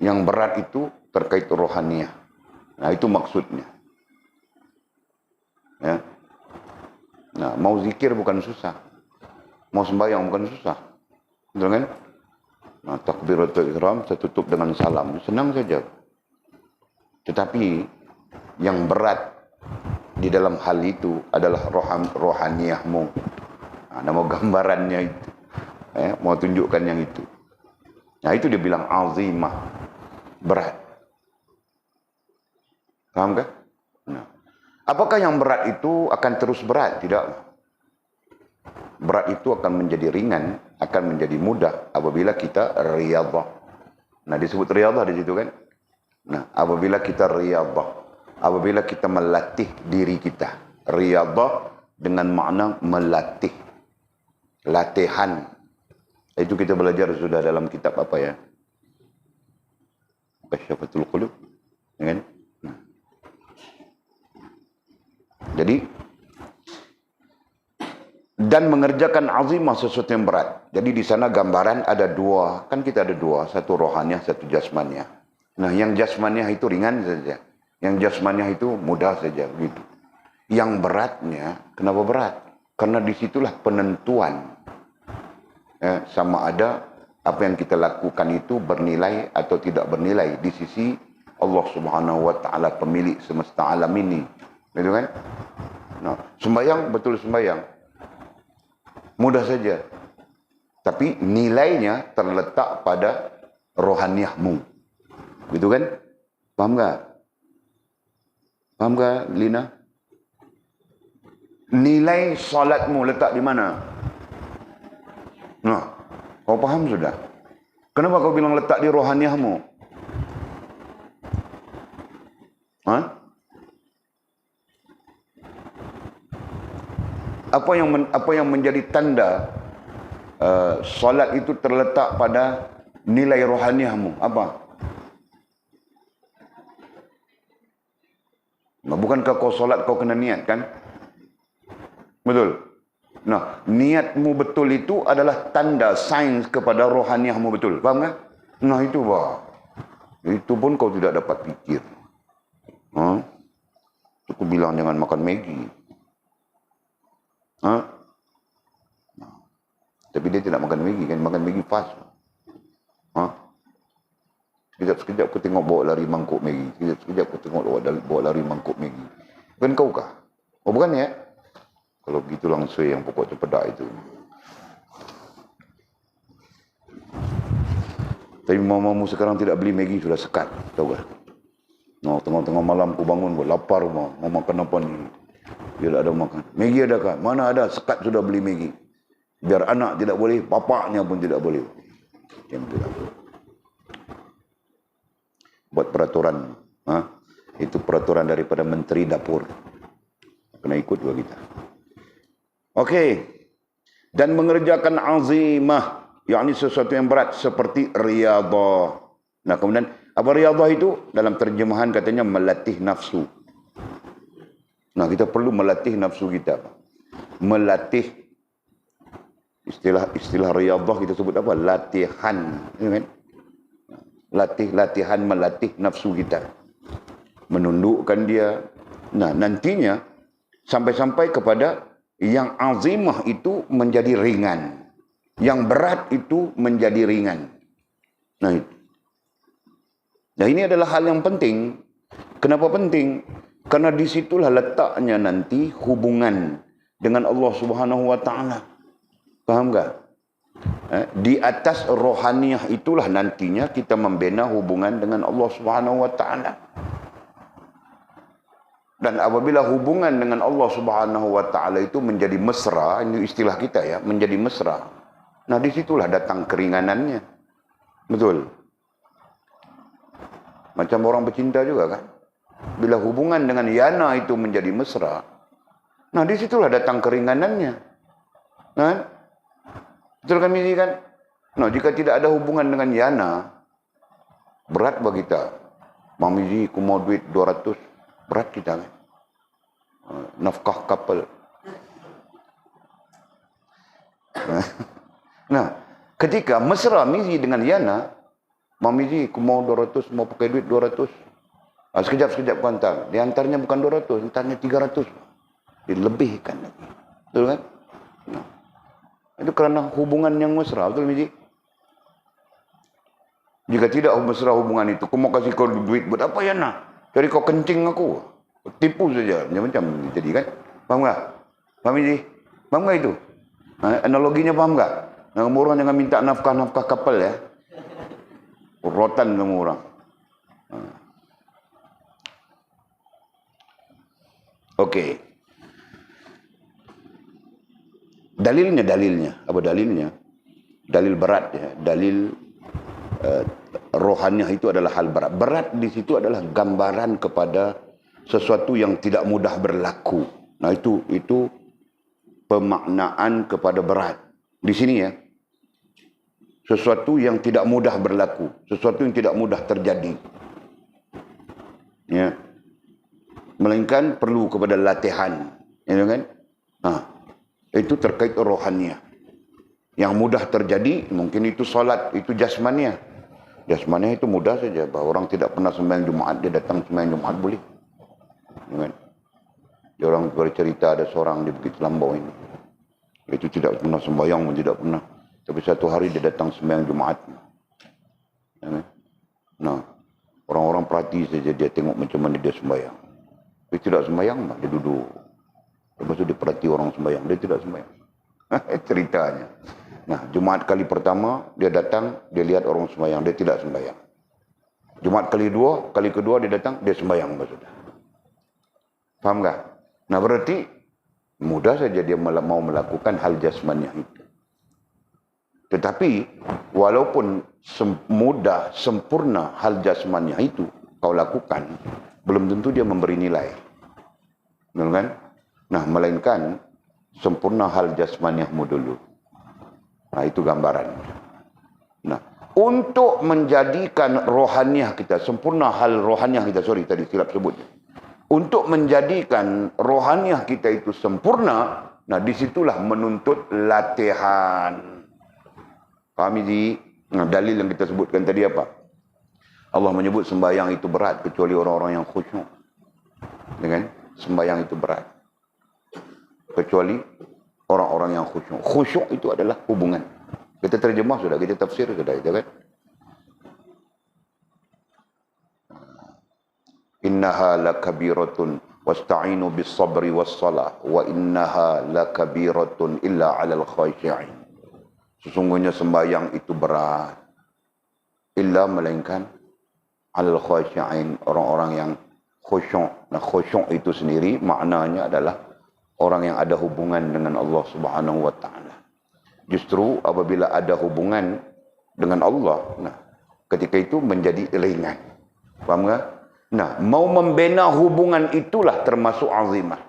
Speaker 1: Yang berat itu terkait rohaniah. Nah, itu maksudnya. Ya. Nah, mau zikir bukan susah. Mau sembahyang bukan susah. Betul kan? Nah, takbiratul ihram saya tutup dengan salam. Senang saja. Tetapi yang berat di dalam hal itu adalah rohaniahmu. Nah, nama gambarannya itu. Mau tunjukkan yang itu. Nah, itu dia bilang azimah. Berat. Paham kan? Nah. Apakah yang berat itu akan terus berat? Tidak. Berat itu akan menjadi ringan, akan menjadi mudah apabila kita riyadhah. Nah, disebut riyadhah di situ kan? Nah, apabila kita riyadhah, apabila kita melatih diri kita. Riyadhah dengan makna melatih. Latihan. Itu kita belajar sudah dalam kitab apa ya? Kasyafatul Qulub. Ya kan? Jadi Dan mengerjakan azimah sesuatu yang berat. Jadi di sana gambaran ada dua. Kan kita ada dua. Satu rohaniah, satu jasmaniah. Nah yang jasmaniah itu ringan saja. Yang jasmaniah itu mudah saja. Begitu. Yang beratnya, kenapa berat? Karena disitulah penentuan. Sama ada apa yang kita lakukan itu bernilai atau tidak bernilai di sisi Allah Subhanahu wa taala, pemilik semesta alam ini. Betul kan? Nah, sembahyang betul sembahyang. Mudah saja. Tapi nilainya terletak pada rohaniahmu. Gitu kan? Paham tak? Paham tak, Lina? Nilai salatmu letak di mana? Nah, kau paham sudah? Kenapa kau bilang letak di rohaniahmu? Hah? Apa yang menjadi tanda solat itu terletak pada nilai rohaniahmu? Apa? Bukankah kau solat kau kena niat kan? Betul. Nah, niatmu betul itu adalah tanda sains kepada rohaniahmu betul. Faham kan? Nah itu itu pun kau tidak dapat fikir. Aku bilang jangan makan Maggi. Tapi dia tidak makan Maggi kan, makan Maggi fast. Sekejap-sekejap aku tengok bawa lari mangkuk Maggi. Sekejap-sekejap aku tengok bawa lari mangkuk Maggi. Bukan kau kah? Oh bukan ya? Kalau begitu langsung yang pokok cepedak itu. Tapi mamamu sekarang tidak beli Maggi, sudah sekat. Tahu kan? Nah, tengah-tengah malam aku bangun, buat lapar mau makan apa ni? Dia tak ada makan. Maggi adakah? Mana ada, sekat sudah beli Maggi. Biar anak tidak boleh, bapaknya pun tidak boleh. Yang tidak boleh. Buat peraturan. Itu peraturan daripada Menteri Dapur. Kena ikut juga kita. Okey. Dan mengerjakan azimah. Yakni sesuatu yang berat. Seperti riyadah. Nah kemudian, apa riyadah itu? Dalam terjemahan katanya melatih nafsu. Nah kita perlu melatih nafsu kita. Melatih. Istilah riyadah kita sebut apa? Latihan. Latihan melatih nafsu kita. Menundukkan dia. Nah nantinya sampai-sampai kepada yang azimah itu menjadi ringan. Yang berat itu menjadi ringan. Nah itu. Nah ini adalah hal yang penting. Kenapa penting? Karena disitulah letaknya nanti hubungan dengan Allah Subhanahu wa taala. Faham tak? Di atas rohaniah itulah nantinya kita membina hubungan dengan Allah Subhanahu wa taala. Dan apabila hubungan dengan Allah Subhanahu wa taala itu menjadi mesra, ini istilah kita ya, menjadi mesra. Nah, disitulah datang keringanannya. Betul. Macam orang bercinta juga kan. Bila hubungan dengan yana itu menjadi mesra, nah disitulah datang keringanannya. Kan? Betul kan Mizi kan? Nah, jika tidak ada hubungan dengan yana, berat bagi kita. Bang Mizi, aku mau duit 200. Berat kita kan? Nafkah kapal. Nah, ketika mesra Mizi dengan yana, Bang Mizi, aku mau 200, mau pakai duit 200. Sekejap-sekejap kau hantar. Dia hantarnya bukan 200, hantarnya 300. Dilebihkan lagi. Betul kan? Nah. Itu kerana hubungan yang mesra. Betul Mizi? Jika tidak mesra hubungan itu, aku mau kasih kau duit buat apa ya nak? Jadi kau kencing aku. Tipu saja. Macam-macam jadi kan? Faham tak? Faham Mizi? Faham tak itu? Analoginya faham tak? Kamu orang jangan minta nafkah-nafkah kapal ya. Rotan kamu orang. Okey. Dalilnya. Apa dalilnya? Dalil berat ya. Dalil rohaniah itu adalah hal berat. Berat di situ adalah gambaran kepada sesuatu yang tidak mudah berlaku. Nah itu pemaknaan kepada berat. Di sini ya. Sesuatu yang tidak mudah berlaku. Sesuatu yang tidak mudah terjadi. Ya. Melainkan perlu kepada latihan. Ya kan? Itu terkait rohaniah. Yang mudah terjadi, mungkin itu solat, itu jasmaniah. Jasmaniah itu mudah saja. Bahawa orang tidak pernah sembahyang Jumaat, dia datang sembahyang Jumaat boleh. Dia orang bercerita ada seorang di Bukit Lambau ini. Itu tidak pernah sembahyang, tidak pernah. Tapi satu hari dia datang sembahyang Jumaat. Nah, orang-orang perhati saja, dia tengok macam mana dia sembahyang. Dia tidak sembahyang, dia duduk. Lepas itu dia perhati orang sembahyang, dia tidak sembahyang. Ceritanya. Nah, Jumaat kali pertama, dia datang, dia lihat orang sembahyang, dia tidak sembahyang. Jumaat kali kedua dia datang, dia sembahyang. Sudah. Faham tak? Nah, berarti mudah saja dia mau melakukan hal jasmaniah itu. Tetapi, walaupun mudah, sempurna hal jasmaniah itu kau lakukan, belum tentu dia memberi nilai. Betul kan? Nah, melainkan sempurna hal jasmaniahmu dulu. Nah, itu gambaran. Nah, untuk menjadikan rohaniah kita, sempurna hal rohaniah kita, tadi silap sebut. Untuk menjadikan rohaniah kita itu sempurna, nah disitulah menuntut latihan. Faham ini? Nah, dalil yang kita sebutkan tadi apa? Allah menyebut sembahyang itu berat kecuali orang-orang yang khusyuk. Dengan sembahyang itu berat. Kecuali orang-orang yang khusyuk. Khusyuk itu adalah hubungan. Kita terjemah sudah, kita tafsir sudah, itu kan? Innaha lakabiratun wasta'inu bis sabri was salah wa innaha lakabiratun illa 'alal khashi'in. Sesungguhnya sembahyang itu berat. Illa melainkan 'alal khashi'in, orang-orang yang khusyuk. Nah, khusyuk itu sendiri maknanya adalah orang yang ada hubungan dengan Allah Subhanahu wa taala. Justru apabila ada hubungan dengan Allah, nah ketika itu menjadi ringan. Faham tak? Nah, mau membina hubungan itulah termasuk azimah.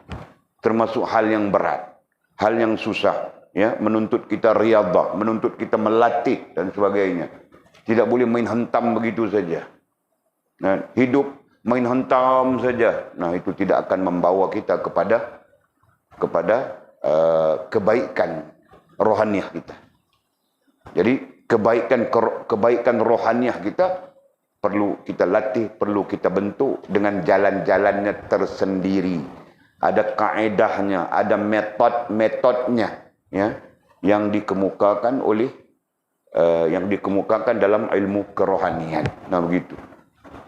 Speaker 1: Termasuk hal yang berat, hal yang susah, ya, menuntut kita riyadhah, menuntut kita melatih dan sebagainya. Tidak boleh main hentam begitu saja. Nah, hidup main hentam saja. Nah, itu tidak akan membawa kita kepada kebaikan rohaniah kita. Jadi kebaikan rohaniah kita perlu kita latih, perlu kita bentuk dengan jalan-jalannya tersendiri. Ada kaedahnya, ada metodnya, ya, yang dikemukakan dalam ilmu kerohanian. Nah, begitu.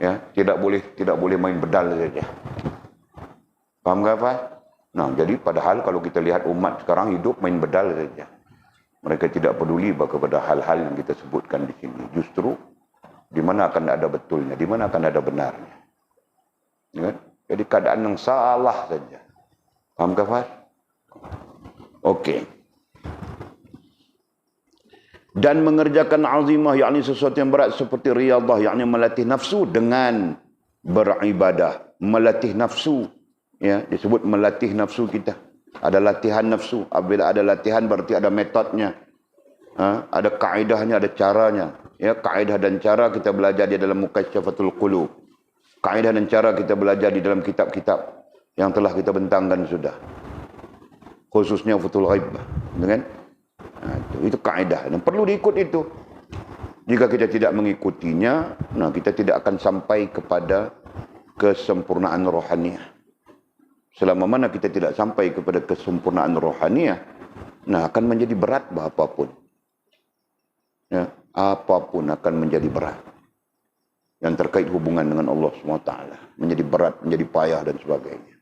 Speaker 1: Ya, tidak boleh main bedal saja. Paham tak, Pak? Nah, jadi padahal kalau kita lihat umat sekarang hidup main bedal saja. Mereka tidak peduli kepada hal-hal yang kita sebutkan di sini. Justru di mana akan ada betulnya, di mana akan ada benarnya. Ya? Jadi keadaan yang salah saja. Paham tak, Pak? Okey. Dan mengerjakan azimah, yakni sesuatu yang berat seperti riyadhah, yakni melatih nafsu dengan beribadah. Melatih nafsu, ya, disebut melatih nafsu kita. Ada latihan nafsu. Apabila ada latihan berarti ada metodnya. Ada kaedahnya, ada caranya. Ya, kaedah dan cara kita belajar di dalam Mukasyfatul Qulub. Kaedah dan cara kita belajar di dalam kitab-kitab yang telah kita bentangkan sudah. Khususnya Futhul Ghaib. Kan? Nah, itu kaedah dan perlu diikut itu. Jika kita tidak mengikutinya, nah kita tidak akan sampai kepada kesempurnaan rohaniah. Selama mana kita tidak sampai kepada kesempurnaan rohaniah, nah akan menjadi berat apapun. Ya, apapun akan menjadi berat. Yang terkait hubungan dengan Allah SWT. Menjadi berat, menjadi payah dan sebagainya.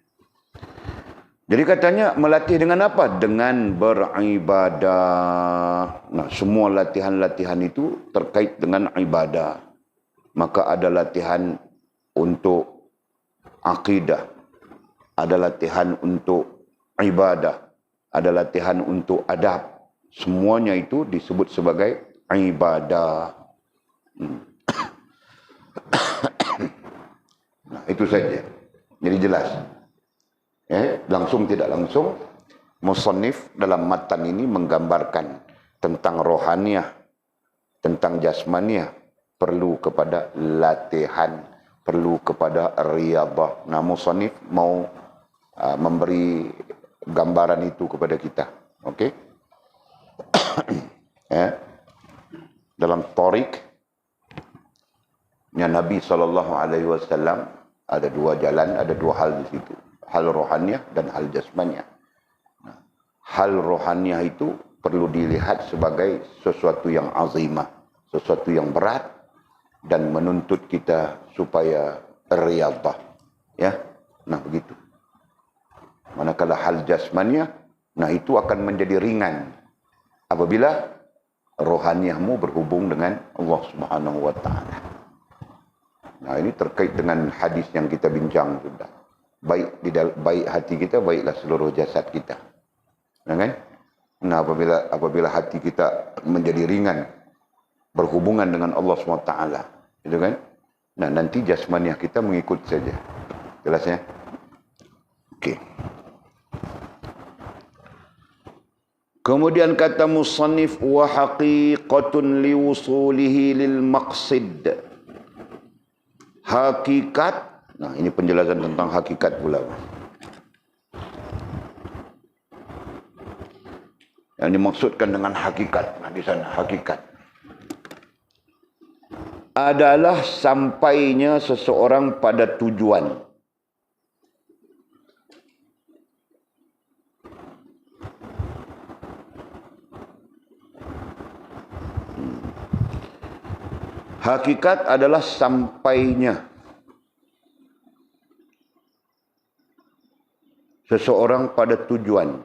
Speaker 1: Jadi katanya melatih dengan apa? Dengan beribadah. Nah, semua latihan-latihan itu terkait dengan ibadah. Maka ada latihan untuk akidah. Ada latihan untuk ibadah. Ada latihan untuk adab. Semuanya itu disebut sebagai ibadah. Nah, itu saja. Jadi jelas. Langsung tidak langsung, musannif dalam matan ini menggambarkan tentang rohaniah, tentang jasmaniah, perlu kepada latihan, perlu kepada riyadhah. Nah, musannif mau memberi gambaran itu kepada kita. Okey. Dalam Tariq Nabi SAW ada dua jalan, ada dua hal di situ. Hal rohaniah dan hal jasmaniah. Hal rohaniah itu perlu dilihat sebagai sesuatu yang azimah, sesuatu yang berat dan menuntut kita supaya riyadhah. Ya, nah begitu. Manakala hal jasmaniah, nah itu akan menjadi ringan apabila rohaniahmu berhubung dengan Allah Subhanahu wa taala. Nah, ini terkait dengan hadis yang kita bincang sudah. Baik hati kita, baiklah seluruh jasad kita. Nah, kan? Nah, apabila hati kita menjadi ringan berhubungan dengan Allah SWT, gitu kan? Nah, nanti jasmaniah kita mengikut saja. Jelas ya? Okey. Kemudian kata musannif wa haqiqatun liwusulihi lil maqsid. Hakikat, nah ini penjelasan tentang hakikat pula. Yang dimaksudkan dengan hakikat, nah di sana hakikat adalah sampainya seseorang pada tujuan. Hakikat adalah sampainya seseorang pada tujuan.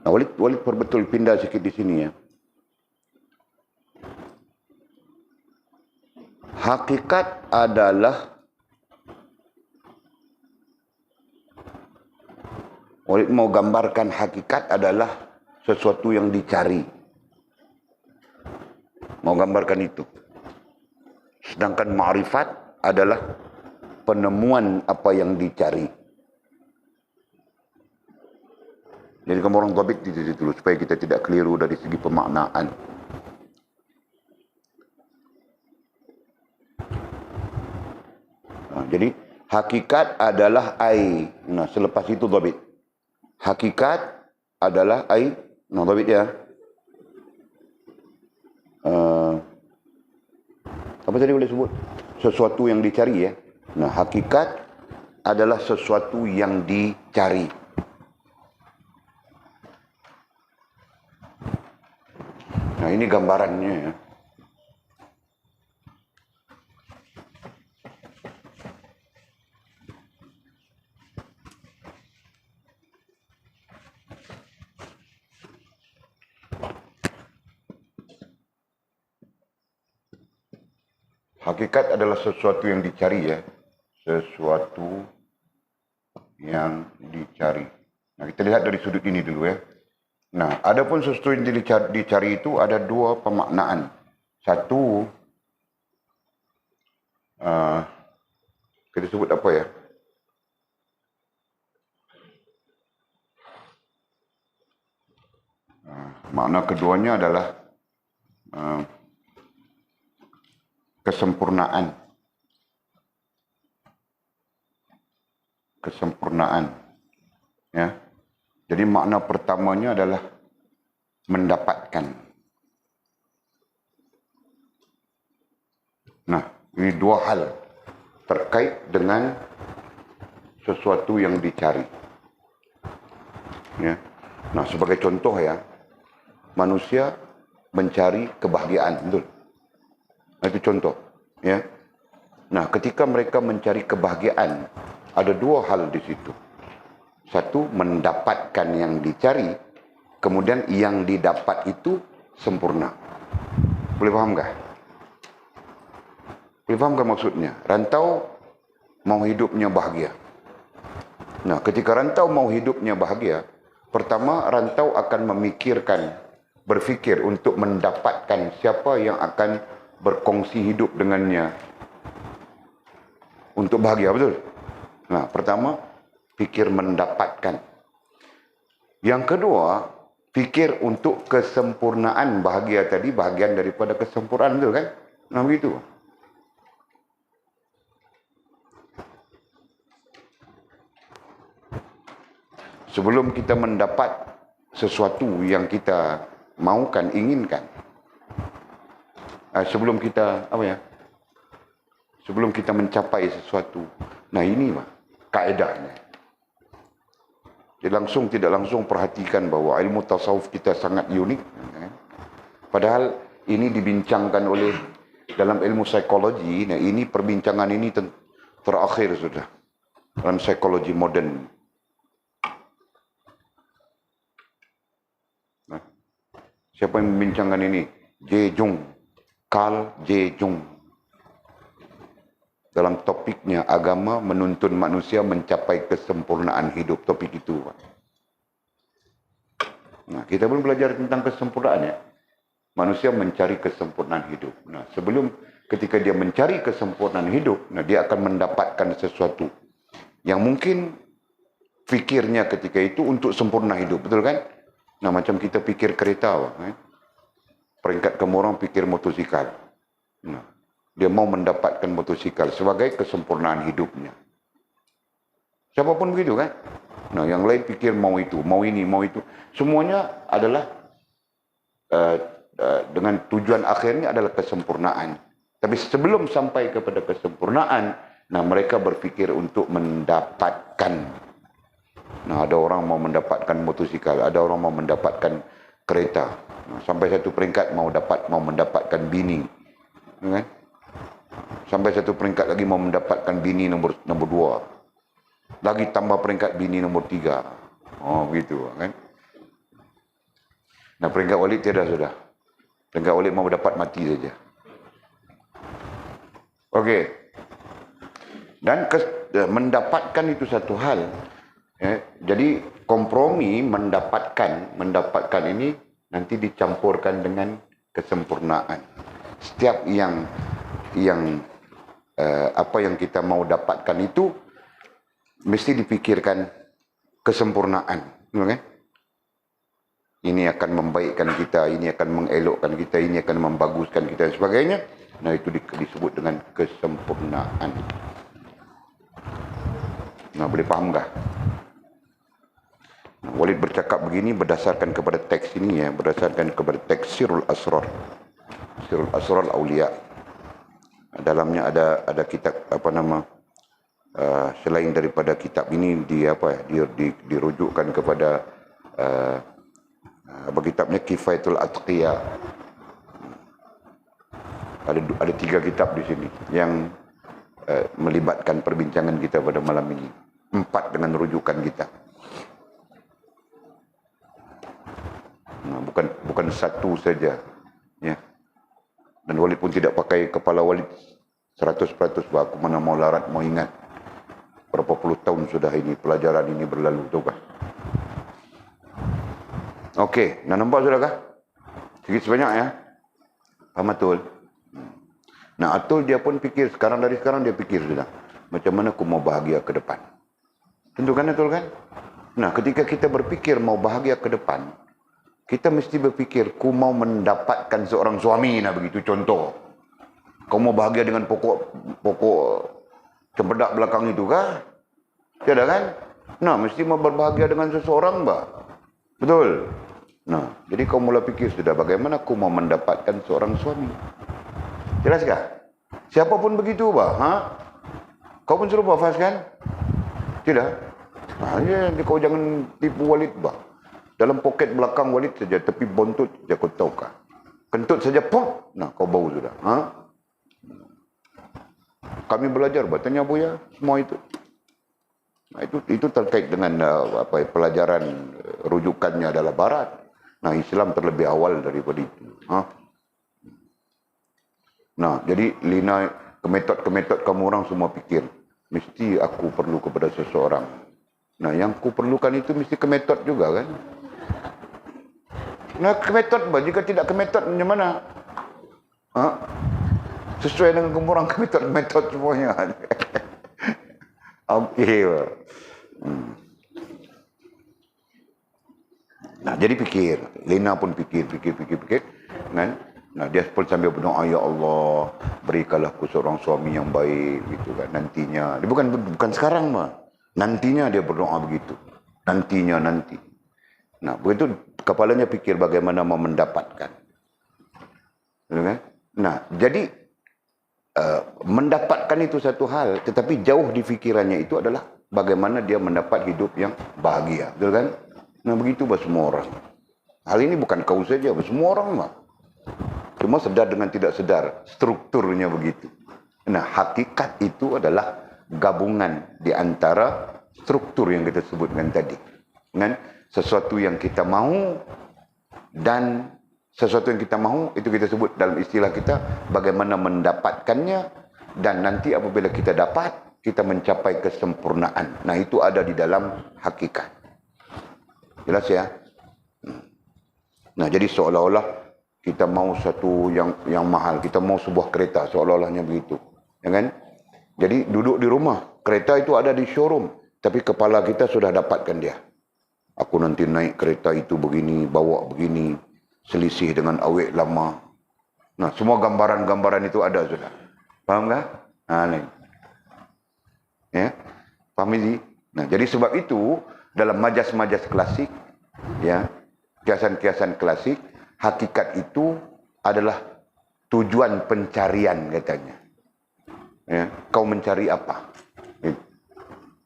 Speaker 1: Nah, Walid perbetul pindah sikit di sini ya. Hakikat adalah Walid mau gambarkan hakikat adalah sesuatu yang dicari. Mau gambarkan itu. Sedangkan ma'rifat adalah penemuan apa yang dicari. Jadi kamu orang tabik di situ dulu supaya kita tidak keliru dari segi pemaknaan. Nah, jadi hakikat adalah ai. Nah, selepas itu tabik. Hakikat adalah ai. Nah, tabik ya. Apa tadi boleh sebut? Sesuatu yang dicari ya. Nah, hakikat adalah sesuatu yang dicari. Nah, ini gambarannya ya. Hakikat adalah sesuatu yang dicari ya. Sesuatu yang dicari. Nah, kita lihat dari sudut ini dulu ya. Nah, adapun sesuatu yang dicari itu ada dua pemaknaan. Satu, kita sebut apa ya? Makna keduanya adalah kesempurnaan. Kesempurnaan. Ya. Jadi makna pertamanya adalah mendapatkan. Nah, ini dua hal terkait dengan sesuatu yang dicari. Ya. Nah, sebagai contoh ya, manusia mencari kebahagiaan, betul? Nah, itu contoh, ya. Nah, ketika mereka mencari kebahagiaan, ada dua hal di situ. Satu, mendapatkan yang dicari, kemudian yang didapat itu sempurna. Boleh paham kah? Boleh paham kah maksudnya? Rantau mau hidupnya bahagia. Nah, ketika rantau mau hidupnya bahagia, pertama rantau akan berfikir untuk mendapatkan siapa yang akan berkongsi hidup dengannya untuk bahagia, betul? Nah, pertama, fikir mendapatkan. Yang kedua, fikir untuk kesempurnaan bahagia tadi, bahagian daripada kesempurnaan, betul kan? Nah, begitu. sebelum kita mendapat sesuatu yang kita maukan, inginkan, sebelum kita sebelum kita mencapai sesuatu. Nah, ini kaedahnya. Jadi langsung tidak langsung perhatikan bahwa ilmu tasawuf kita sangat unik. Padahal ini dibincangkan oleh dalam ilmu psikologi. Nah, ini perbincangan ini terakhir sudah dalam psikologi modern. Nah, siapa yang membincangkan ini? Carl J. Jung. Dalam topiknya agama menuntun manusia mencapai kesempurnaan hidup. Topik itu. Nah, kita belum belajar tentang kesempurnaan ya. Manusia mencari kesempurnaan hidup. Nah, sebelum ketika dia mencari kesempurnaan hidup, nah dia akan mendapatkan sesuatu yang mungkin fikirnya ketika itu untuk sempurna hidup, betul kan? Nah, macam kita pikir kereta, peringkat kamu orang pikir motosikal. Nah, dia mau mendapatkan motosikal sebagai kesempurnaan hidupnya. Siapapun begitu kan? Nah, yang lain pikir mau itu, mau ini, mau itu. Semuanya adalah dengan tujuan akhirnya adalah kesempurnaan. Tapi sebelum sampai kepada kesempurnaan, nah mereka berpikir untuk mendapatkan. Nah, ada orang mau mendapatkan motosikal, ada orang mau mendapatkan kereta. Nah, sampai satu peringkat mau mendapatkan bini. Kan? Sampai satu peringkat lagi mau mendapatkan bini nombor 2. Lagi tambah peringkat bini nombor 3. Oh, begitu kan? Nah, peringkat Walid tiada sudah. Peringkat Walid mau dapat mati saja. Okey. Dan mendapatkan itu satu hal. Jadi kompromi mendapatkan ini nanti dicampurkan dengan kesempurnaan. Setiap yang apa yang kita mau dapatkan itu mesti dipikirkan kesempurnaan, kan? Ini akan membaikkan kita, ini akan mengelokkan kita, ini akan membaguskan kita dan sebagainya. Nah, itu disebut dengan kesempurnaan. Nah, boleh faham kah? Nah, Walid bercakap begini berdasarkan kepada teks ini ya, berdasarkan kepada teks Sirul Asrar. Sirul Asrar Aulia. Dalamnya ada kitab selain daripada kitab ini dirujukkan kepada kitabnya Kifayatul Atqiya. Ada 3 kitab di sini yang melibatkan perbincangan kita pada malam ini. 4 dengan rujukan kita. Nah, bukan satu saja, ya. Dan Walid pun tidak pakai kepala Walid 100%, aku mana mau larat mau ingat. Berapa puluh tahun sudah ini pelajaran ini berlalu, tahu kah? Okey, nak nampak sudah kah? Sikit sebanyak ya. Faham Atul? Nah, Atul dia pun fikir, dari sekarang dia fikir sudah. Macam mana aku mau bahagia ke depan. Tentu kan Atul kan? Nah, ketika kita berfikir mau bahagia ke depan, kita mesti berfikir, ku mau mendapatkan seorang suami, nah begitu contoh. Kau mau bahagia dengan pokok cempedak belakang itu kah? Tidak kan? Nah, mesti mau berbahagia dengan seseorang, bah. Betul? Nah, jadi kau mula fikir sudah, bagaimana aku mau mendapatkan seorang suami? Jelaskah? Siapapun begitu, bah. Kau pun serupa, Faz kan? Tidak? Nah, kau jangan tipu Walid, bah. Dalam poket belakang Walid saja, tepi bontut saja kau tahu kah? Kentut saja, pop. Nah, kau bau sudah. Kami belajar, tanya Buya, semua itu. Nah, itu terkait dengan pelajaran rujukannya adalah Barat. Nah, Islam terlebih awal daripada itu. Nah, jadi Lina, kemetod kamu orang semua fikir, mesti aku perlu kepada seseorang. Nah, yang ku perlukan itu mesti kemetod juga kan? Nah, kemetod, jika tidak kemetod macam mana? Sesuai dengan kamu orang kemetod semuanya. Okey. Nah, jadi fikir. Lina pun fikir. Kan? Nah, dia pun sambil berdoa, ya Allah, berikanlah aku seorang suami yang baik, gitu kan, nantinya. Dia bukan sekarang, mah. Nantinya dia berdoa begitu. nantinya nanti. Nah, begitu kepalanya pikir bagaimana mau mendapatkan. Nah, jadi mendapatkan itu satu hal, tetapi jauh di fikirannya itu adalah bagaimana dia mendapat hidup yang bahagia, betul kan? Nah, begitu semua orang. Hal ini bukan kau saja, semua orang mah. Cuma sedar dengan tidak sedar, strukturnya begitu. Nah, hakikat itu adalah gabungan di antara struktur yang kita sebutkan tadi. Kan? Sesuatu yang kita mahu dan sesuatu yang kita mahu itu kita sebut dalam istilah kita bagaimana mendapatkannya, dan nanti apabila kita dapat, kita mencapai kesempurnaan. Nah, itu ada di dalam hakikat. Jelas ya? Nah, jadi seolah-olah kita mau satu yang mahal, kita mau sebuah kereta, seolah-olahnya begitu. Ya kan? Jadi duduk di rumah, kereta itu ada di showroom, tapi kepala kita sudah dapatkan dia. Aku nanti naik kereta itu begini, bawa begini, selisih dengan awet lama. Nah, semua gambaran-gambaran itu ada sudah. Faham tak? Nah, ini. Ya, paham ini? Nah, jadi sebab itu dalam majas-majas klasik, ya, kiasan-kiasan klasik, hakikat itu adalah tujuan pencarian katanya. Ya, kau mencari apa?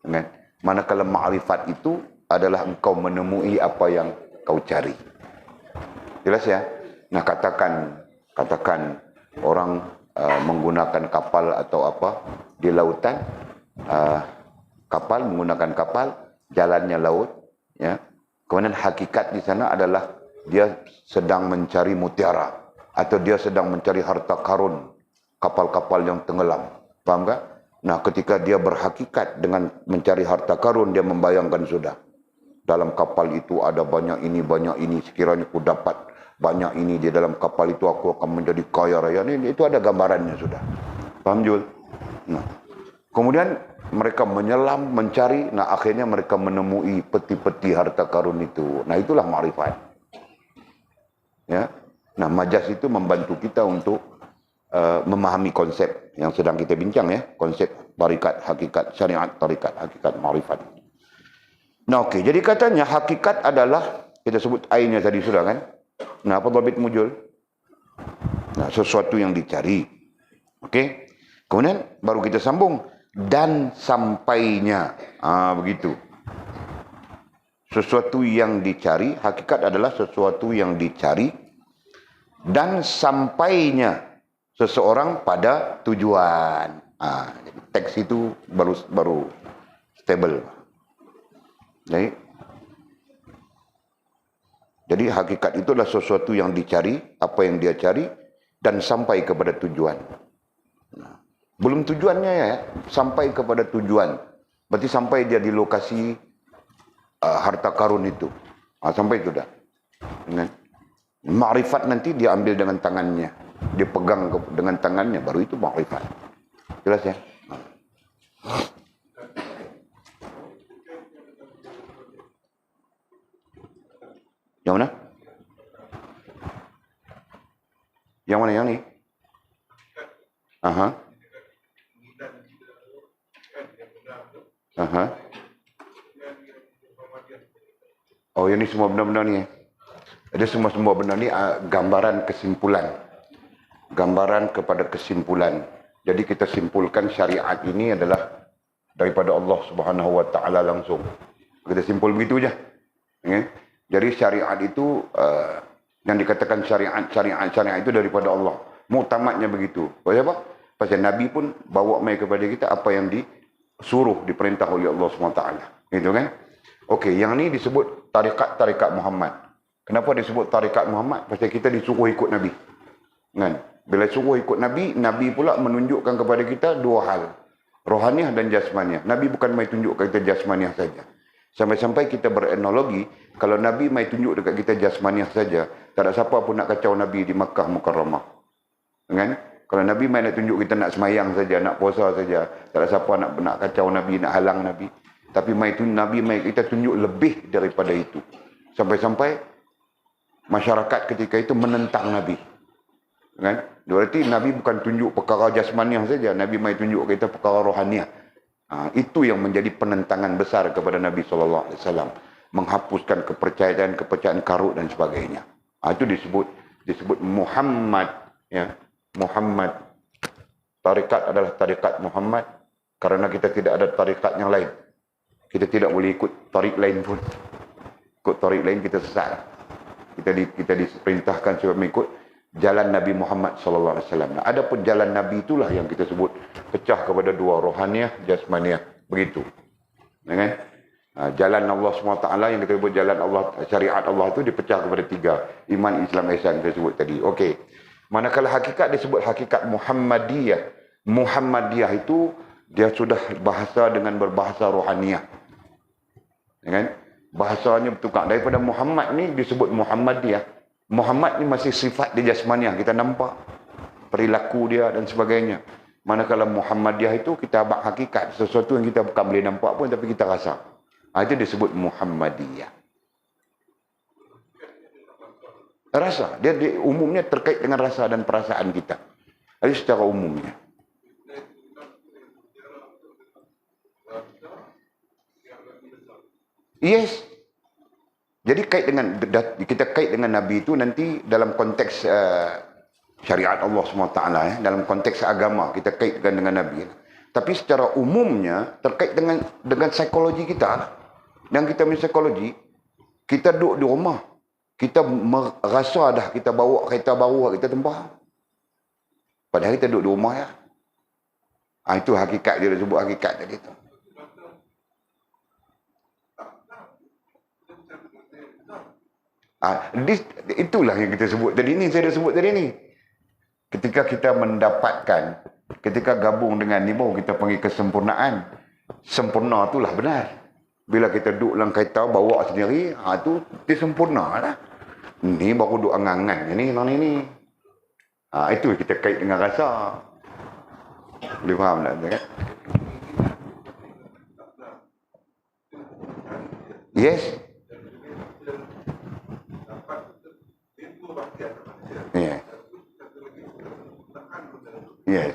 Speaker 1: Kan? Manakala ma'rifat itu adalah engkau menemui apa yang kau cari. Jelas ya? Nah, katakan orang menggunakan kapal atau apa di lautan, menggunakan kapal, jalannya laut, ya. Kemudian hakikat di sana adalah dia sedang mencari mutiara atau dia sedang mencari harta karun kapal-kapal yang tenggelam. Paham tak? Nah, ketika dia berhakikat dengan mencari harta karun, dia membayangkan sudah. Dalam kapal itu ada banyak ini, sekiranya aku dapat banyak ini di dalam kapal itu, aku akan menjadi kaya raya. Ini itu ada gambarannya sudah. Paham, Jul? Nah, kemudian mereka menyelam, mencari, nah akhirnya mereka menemui peti-peti harta karun itu. Nah, itulah ma'rifat. Ya. Nah, majas itu membantu kita untuk memahami konsep yang sedang kita bincang, ya, konsep tarikat, hakikat, syariat, tarikat, hakikat, ma'rifat. Nah, okey, jadi katanya hakikat adalah, kita sebut ainnya tadi sudah kan. Nah, apa dhabit mujul? Nah, sesuatu yang dicari. Okey. Kemudian baru kita sambung dan sampainya. Begitu. Sesuatu yang dicari, hakikat adalah sesuatu yang dicari dan sampainya seseorang pada tujuan. Jadi teks itu baru stable. Jadi hakikat itu adalah sesuatu yang dicari, apa yang dia cari, dan sampai kepada tujuan. Nah, belum tujuannya, ya, sampai kepada tujuan. Berarti sampai dia di lokasi harta karun itu. Sampai itu dah. Ma'rifat nanti dia ambil dengan tangannya. Dia pegang dengan tangannya, baru itu ma'rifat. Jelas ya? Yang mana? Yang mana yang ni? Aha. Aha. Oh, yang ni semua benda-benda ni. Ada semua benda ni gambaran kesimpulan. Gambaran kepada kesimpulan. Jadi kita simpulkan syariat ini adalah daripada Allah Subhanahu Wa Taala langsung. Kita simpul begitu je. Okay? Jadi syariat itu yang dikatakan syariat itu daripada Allah. Muktamadnya begitu. Pasal apa? Pasal Nabi pun bawa mai kepada kita apa yang disuruh, diperintah oleh Allah SWT. Gitu kan? Okey, yang ni disebut tarikat Muhammad. Kenapa disebut tarikat Muhammad? Pasal kita disuruh ikut Nabi. Kan? Bila suruh ikut Nabi, Nabi pula menunjukkan kepada kita dua hal. Rohaniah dan jasmaniah. Nabi bukan mai tunjuk kepada kita jasmaniah saja. Sampai-sampai kita beranalogi, kalau Nabi mai tunjuk dekat kita jasmaniah saja, tak ada siapa pun nak kacau Nabi di Makkah Mukarramah. Kan? Kalau Nabi mai nak tunjuk kita nak semayang saja, nak puasa saja, tak ada siapa nak kacau Nabi, nak halang Nabi. Tapi Nabi mai kita tunjuk lebih daripada itu. Sampai-sampai masyarakat ketika itu menentang Nabi. Kan? Berarti Nabi bukan tunjuk perkara jasmaniah saja, Nabi mai tunjuk kita perkara rohaniah. Itu yang menjadi penentangan besar kepada Nabi SAW. menghapuskan kepercayaan karut dan sebagainya. Itu disebut Muhammad, ya. Muhammad. Tarikat adalah tarikat Muhammad karena kita tidak ada tarikat yang lain. Kita tidak boleh ikut tarik lain pun. Ikut tarik lain kita sesat. Kita diperintahkan supaya mengikut jalan Nabi Muhammad sallallahu alaihi wasallam. Nah, adapun jalan Nabi itulah yang kita sebut pecah kepada dua, rohaniah, jasmaniah. Begitu. Ya kan? Jalan Allah SWT yang kita sebut jalan Allah, syariat Allah itu dipecah kepada tiga. Iman, Islam, Ihsan kita sebut tadi. Okey. Manakala hakikat disebut hakikat Muhammadiyah. Muhammadiyah itu dia sudah bahasa dengan berbahasa rohaniah. Ya kan? Bahasanya bertukar. Daripada Muhammad ni disebut Muhammadiyah. Muhammad ni masih sifat dia jasmaniah. Kita nampak perilaku dia dan sebagainya. Manakala Muhammadiyah itu kita abang hakikat. Sesuatu yang kita bukan boleh nampak pun tapi kita rasa. Itu disebut Muhammadiyah. Rasa. Dia umumnya terkait dengan rasa dan perasaan kita. Jadi secara umumnya. Yes. Jadi kita kait dengan Nabi itu nanti dalam konteks syariat Allah SWT, ya, dalam konteks agama kita kaitkan dengan Nabi. Tapi secara umumnya terkait dengan psikologi kita. Dan kita punya psikologi, kita duduk di rumah, kita merasa dah kita bawa kereta baru kita tempah. Padahal kita duduk di rumah ya. Itu hakikat dia sebut hakikat tadi tu. Itulah yang kita sebut tadi ni, saya dah sebut tadi ni. Ketika kita mendapatkan, ketika gabung dengan ni baru kita panggil kesempurnaan. Sempurna itulah benar. Bila kita duduk dalam kereta bawa sendiri, itu sempurna lah. Ni baru duduk angan-angan ni. Itu kita kait dengan rasa. Boleh faham tak? Kan? Yes. Yeah. Yes.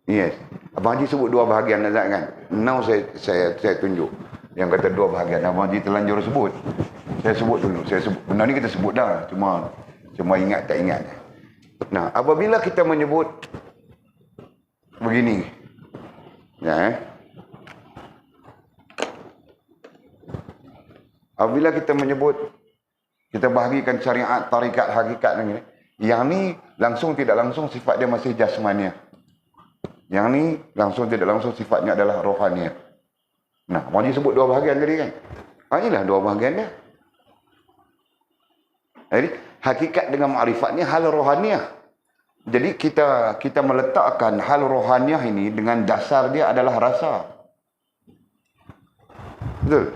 Speaker 1: Yes. Abang Haji sebut dua bahagian Azad kan. Now saya tunjuk yang kata dua bahagian. Abang Haji terlanjur sebut. Saya sebut dulu. Benda ni kita sebut dah. Cuma ingat tak ingat. Nah, apabila kita menyebut begini. Ya. Apabila kita menyebut, kita bahagikan syariat, tarikat, hakikat ni. Yang ni langsung tidak langsung sifat dia masih jasmaniah. Yang ni langsung tidak langsung sifatnya adalah rohaniah. Nah, Abang Haji sebut dua bahagian tadi kan. Inilah dua bahagian dia. Jadi, hakikat dengan ma'rifat ni hal rohaniah. Jadi, kita meletakkan hal rohaniah ini dengan dasar dia adalah rasa. Betul?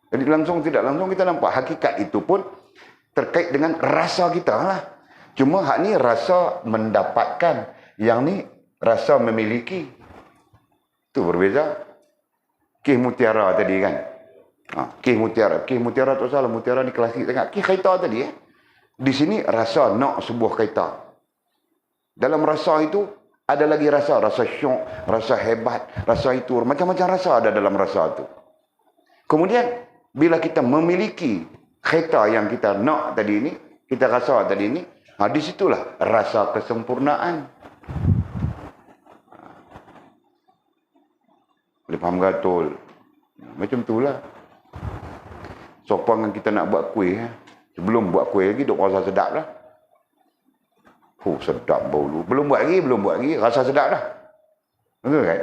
Speaker 1: Jadi, langsung tidak langsung kita nampak hakikat itu pun terkait dengan rasa kita lah. Cuma hak ni rasa mendapatkan. Yang ni rasa memiliki. Itu berbeza. Kih mutiara tadi kan. Kih mutiara. Kih mutiara tak salah. Mutiara ni klasik sangat. Kih kereta tadi Di sini rasa nak sebuah kereta. Dalam rasa itu ada lagi rasa. Rasa syok. Rasa hebat. Rasa itu. Macam-macam rasa ada dalam rasa itu. Kemudian bila kita memiliki kereta yang kita nak tadi ini. Kita rasa tadi ini. Di situlah rasa kesempurnaan. Boleh faham betul. Macam itulah. Sopangan kita nak buat kuih. Sebelum buat kuih lagi, duk rasa sedap lah. Sedap bau. Belum buat lagi, rasa sedap dah. Betul kan?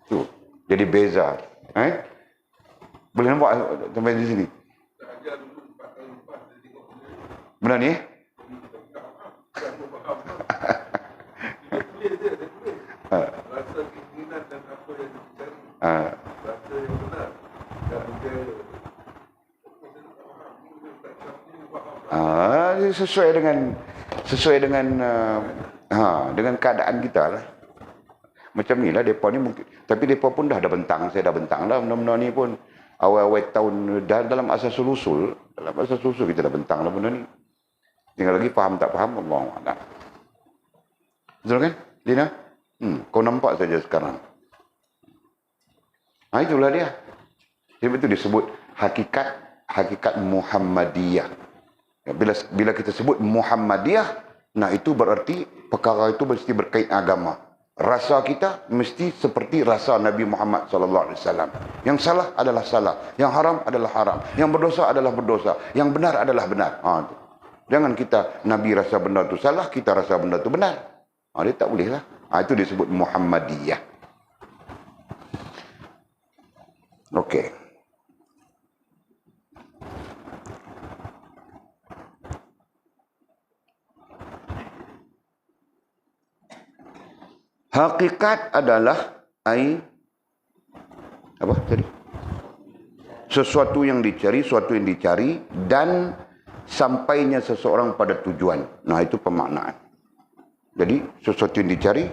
Speaker 1: Tu. Jadi beza. Boleh nampak sampai di sini? Benar ni?
Speaker 2: Rasa keinginan dan apa yang dicari, rasa yang benar dan dia
Speaker 1: sesuai dengan keadaan kita lah. Macam ni lah mereka ni mungkin. Tapi mereka pun dah bentang. Saya dah bentang lah benda-benda ni pun. Awal-awal tahun dalam asas usul kita dah bentang lah benda ni. Tinggal lagi faham tak faham Allah. Betul kan Lina? Kau nampak saja sekarang. Itulah dia. Sebab itu disebut hakikat Muhammadiyah. Ya, bila kita sebut Muhammadiyah, nah itu berarti perkara itu mesti berkait agama. Rasa kita mesti seperti rasa Nabi Muhammad SAW. Yang salah adalah salah, yang haram adalah haram, yang berdosa adalah berdosa, yang benar adalah benar. Itu. Jangan kita Nabi rasa benda itu salah, kita rasa benda itu benar. Dia tak boleh lah. Itu disebut Muhammadiyah. Okey. Hakikat adalah apa tadi? Sesuatu yang dicari, sesuatu yang dicari dan sampainya seseorang pada tujuan. Nah, itu pemaknaan. Jadi, sesuatu yang dicari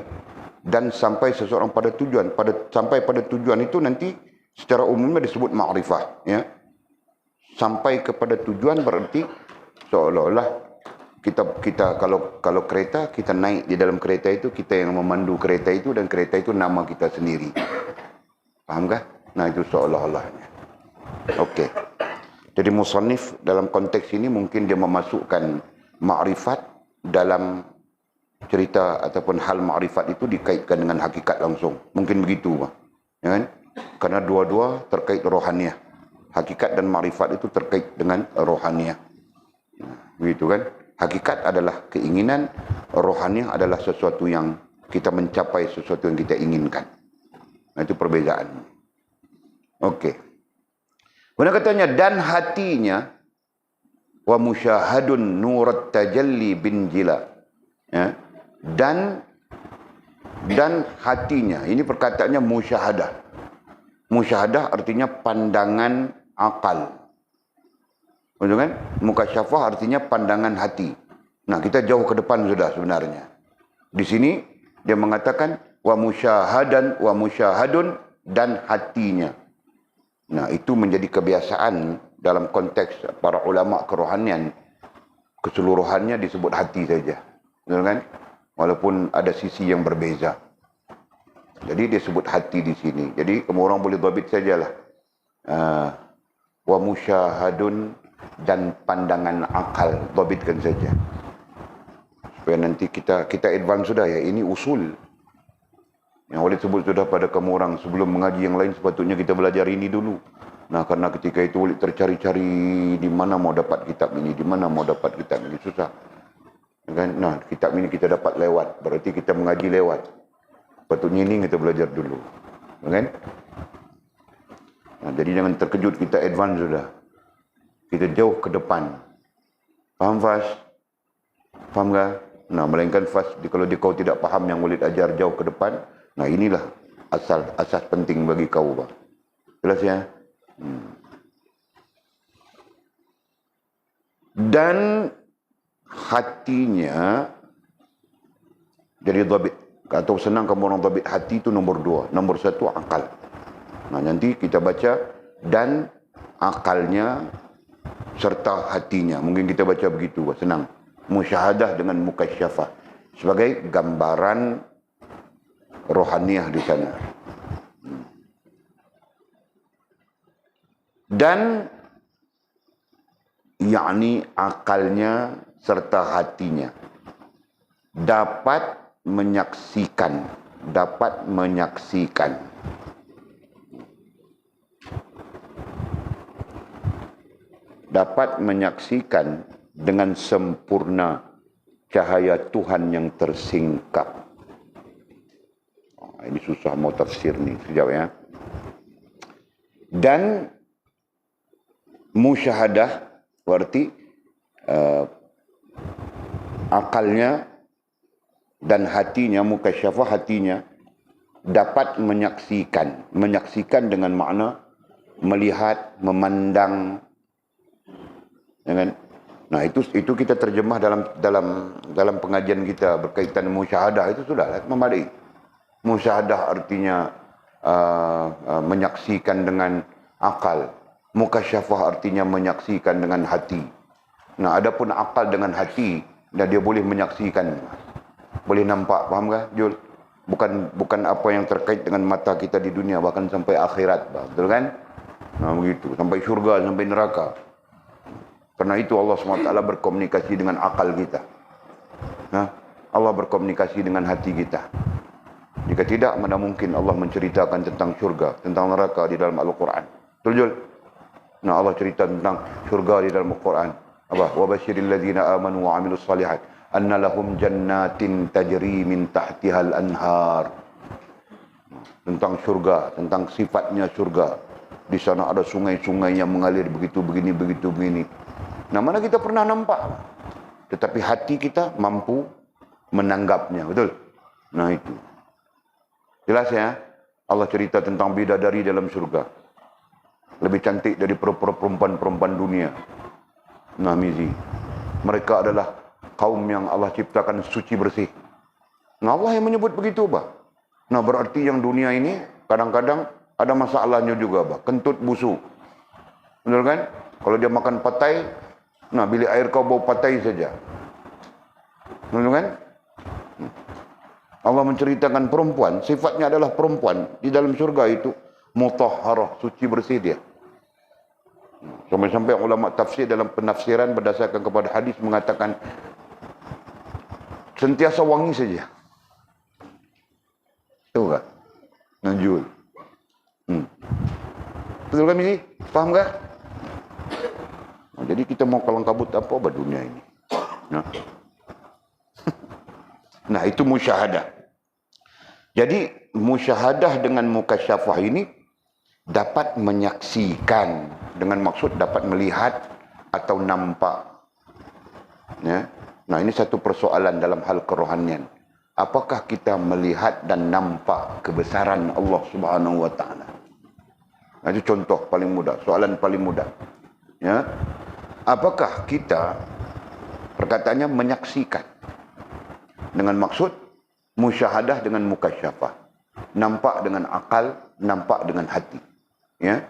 Speaker 1: dan sampai seseorang pada tujuan. Sampai pada tujuan itu nanti secara umumnya disebut ma'rifah, ya. Sampai kepada tujuan berarti seolah-olah kita kalau kereta, kita naik di dalam kereta itu, kita yang memandu kereta itu, dan kereta itu nama kita sendiri. Faham kah? Nah, itu seolah-olahnya. Okey. Jadi musannif dalam konteks ini mungkin dia memasukkan ma'rifat dalam cerita ataupun hal ma'rifat itu dikaitkan dengan hakikat langsung. Mungkin begitu, ya kan? Karena dua-dua terkait rohaniah. Hakikat dan ma'rifat itu terkait dengan rohaniah. Begitu kan? Hakikat adalah keinginan, rohaniah adalah sesuatu yang kita mencapai, sesuatu yang kita inginkan. Nah, itu perbezaan. Okey. Kemudian katanya, dan hatinya wa musyahadun nurat tajalli bin jila. Ya. Dan hatinya, ini perkataannya musyahadah. Musyahadah artinya pandangan akal. Betul kan? Mukasyafah artinya pandangan hati. Nah, kita jauh ke depan sudah sebenarnya. Di sini dia mengatakan wa musyahadun dan hatinya. Nah, itu menjadi kebiasaan dalam konteks para ulama kerohanian. Keseluruhannya disebut hati saja. Betul kan? Walaupun ada sisi yang berbeza. Jadi dia sebut hati di sini. Jadi kamu orang boleh dhabit sajalah. Wa musyahadun dan pandangan akal, dhabitkan saja. Supaya nanti kita advance sudah ya. Ini usul. Yang boleh sebut sudah pada kamu orang sebelum mengaji yang lain, sepatutnya kita belajar ini dulu. Nah, karena ketika itu boleh tercari-cari di mana mau dapat kitab ini, di mana mau dapat kitab ini, susah. Kan? Nah, kitab ini kita dapat lewat, berarti kita mengaji lewat. Sepatutnya ini kita belajar dulu. Kan? Nah, jadi jangan terkejut, kita advance sudah. Kita jauh ke depan. Faham, Fas? Faham tak? Nah, melainkan Fas, kalau kau tidak faham yang Walid ajar jauh ke depan, nah inilah asas penting bagi kau. Jelas ya? Dan hatinya, jadi dhabit. Atau senang kamu orang dhabit hati itu nombor 2. Nombor 1 akal. Nah, nanti kita baca dan akalnya serta hatinya. Mungkin kita baca begitu, senang. Musyahadah dengan mukasyafah sebagai gambaran rohaniah di sana. Dan yakni akalnya serta hatinya dapat menyaksikan dengan sempurna cahaya Tuhan yang tersingkap. Ini susah mau tafsir ni, sekejap ya. Dan musyahadah berarti akalnya dan hatinya, mukasyafah hatinya dapat menyaksikan dengan makna melihat, memandang. Nah, itu kita terjemah dalam pengajian kita berkaitan musyahadah itu sudah memadai. Musyahadah artinya menyaksikan dengan akal. Mukasyafah artinya menyaksikan dengan hati. Nah, adapun akal dengan hati, dan dia boleh menyaksikan, boleh nampak, faham kah, Jul? bukan apa yang terkait dengan mata kita di dunia, bahkan sampai akhirat, betul kan? Nah begitu, sampai syurga, sampai neraka. Karena itu Allah SWT berkomunikasi dengan akal kita. Nah, Allah berkomunikasi dengan hati kita. Jika tidak, mana mungkin Allah menceritakan tentang syurga, tentang neraka di dalam Al-Quran. Betul, Jul? Nah, Allah cerita tentang syurga di dalam Al-Quran. Apa? وَبَشِّرِ الَّذِينَ آمَنُوا وَعَمِلُوا الصَّالِحَاتِ أَنَّ لَهُمْ جَنَّاتٍ تَجْرِي مِنْ تَحْتِهَا الْأَنْهَارِ. Tentang syurga, tentang sifatnya syurga. Di sana ada sungai-sungai yang mengalir begitu begini, begitu begini. Nah, mana kita pernah nampak? Tetapi hati kita mampu menanggapnya, betul? Nah itu. Jelas ya? Allah cerita tentang bidadari dalam surga. Lebih cantik dari perempuan-perempuan dunia. Nah, Mizi. Mereka adalah kaum yang Allah ciptakan suci bersih. Nah, Allah yang menyebut begitu, bah. Nah, berarti yang dunia ini kadang-kadang ada masalahnya juga, bah. Kentut busuk. Betul kan? Kalau dia makan patai, nah, bilik air kau bau patai saja. Betul kan? Allah menceritakan perempuan, sifatnya adalah perempuan di dalam surga itu mutahharah, suci bersih dia. Sampai-sampai ulama tafsir dalam penafsiran berdasarkan kepada hadis mengatakan sentiasa wangi saja. Tahu tak? Najul. Betul kan ini? Faham tak? Nah, jadi kita mau kalang kabut apa dunia ini? Nah, itu musyahadah. Jadi musyahadah dengan mukasyafah ini dapat menyaksikan, dengan maksud dapat melihat atau nampak. Ya. Nah, ini satu persoalan dalam hal kerohanian. Apakah kita melihat dan nampak kebesaran Allah Subhanahu wa taala? Nah, itu contoh paling mudah, soalan paling mudah. Ya. Apakah kita, perkataannya menyaksikan, dengan maksud musyahadah dengan mukasyafah, nampak dengan akal, nampak dengan hati. Ya,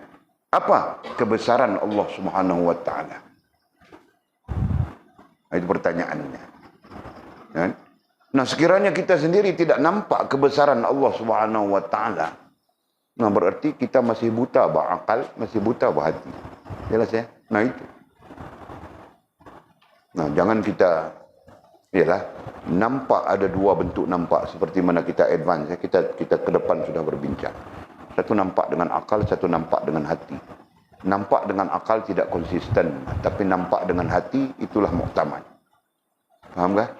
Speaker 1: apa kebesaran Allah Subhanahu wa taala? Itu pertanyaannya. Ya? Nah, sekiranya kita sendiri tidak nampak kebesaran Allah Subhanahu wa taala, nah berarti kita masih buta berakal, masih buta berhati. Jelas ya? Nah itu. Nah, jangan kita nampak ada dua bentuk nampak seperti mana kita advance, kita ke depan sudah berbincang. Satu nampak dengan akal, satu nampak dengan hati. Nampak dengan akal tidak konsisten, tapi nampak dengan hati itulah muktamad. Faham tak?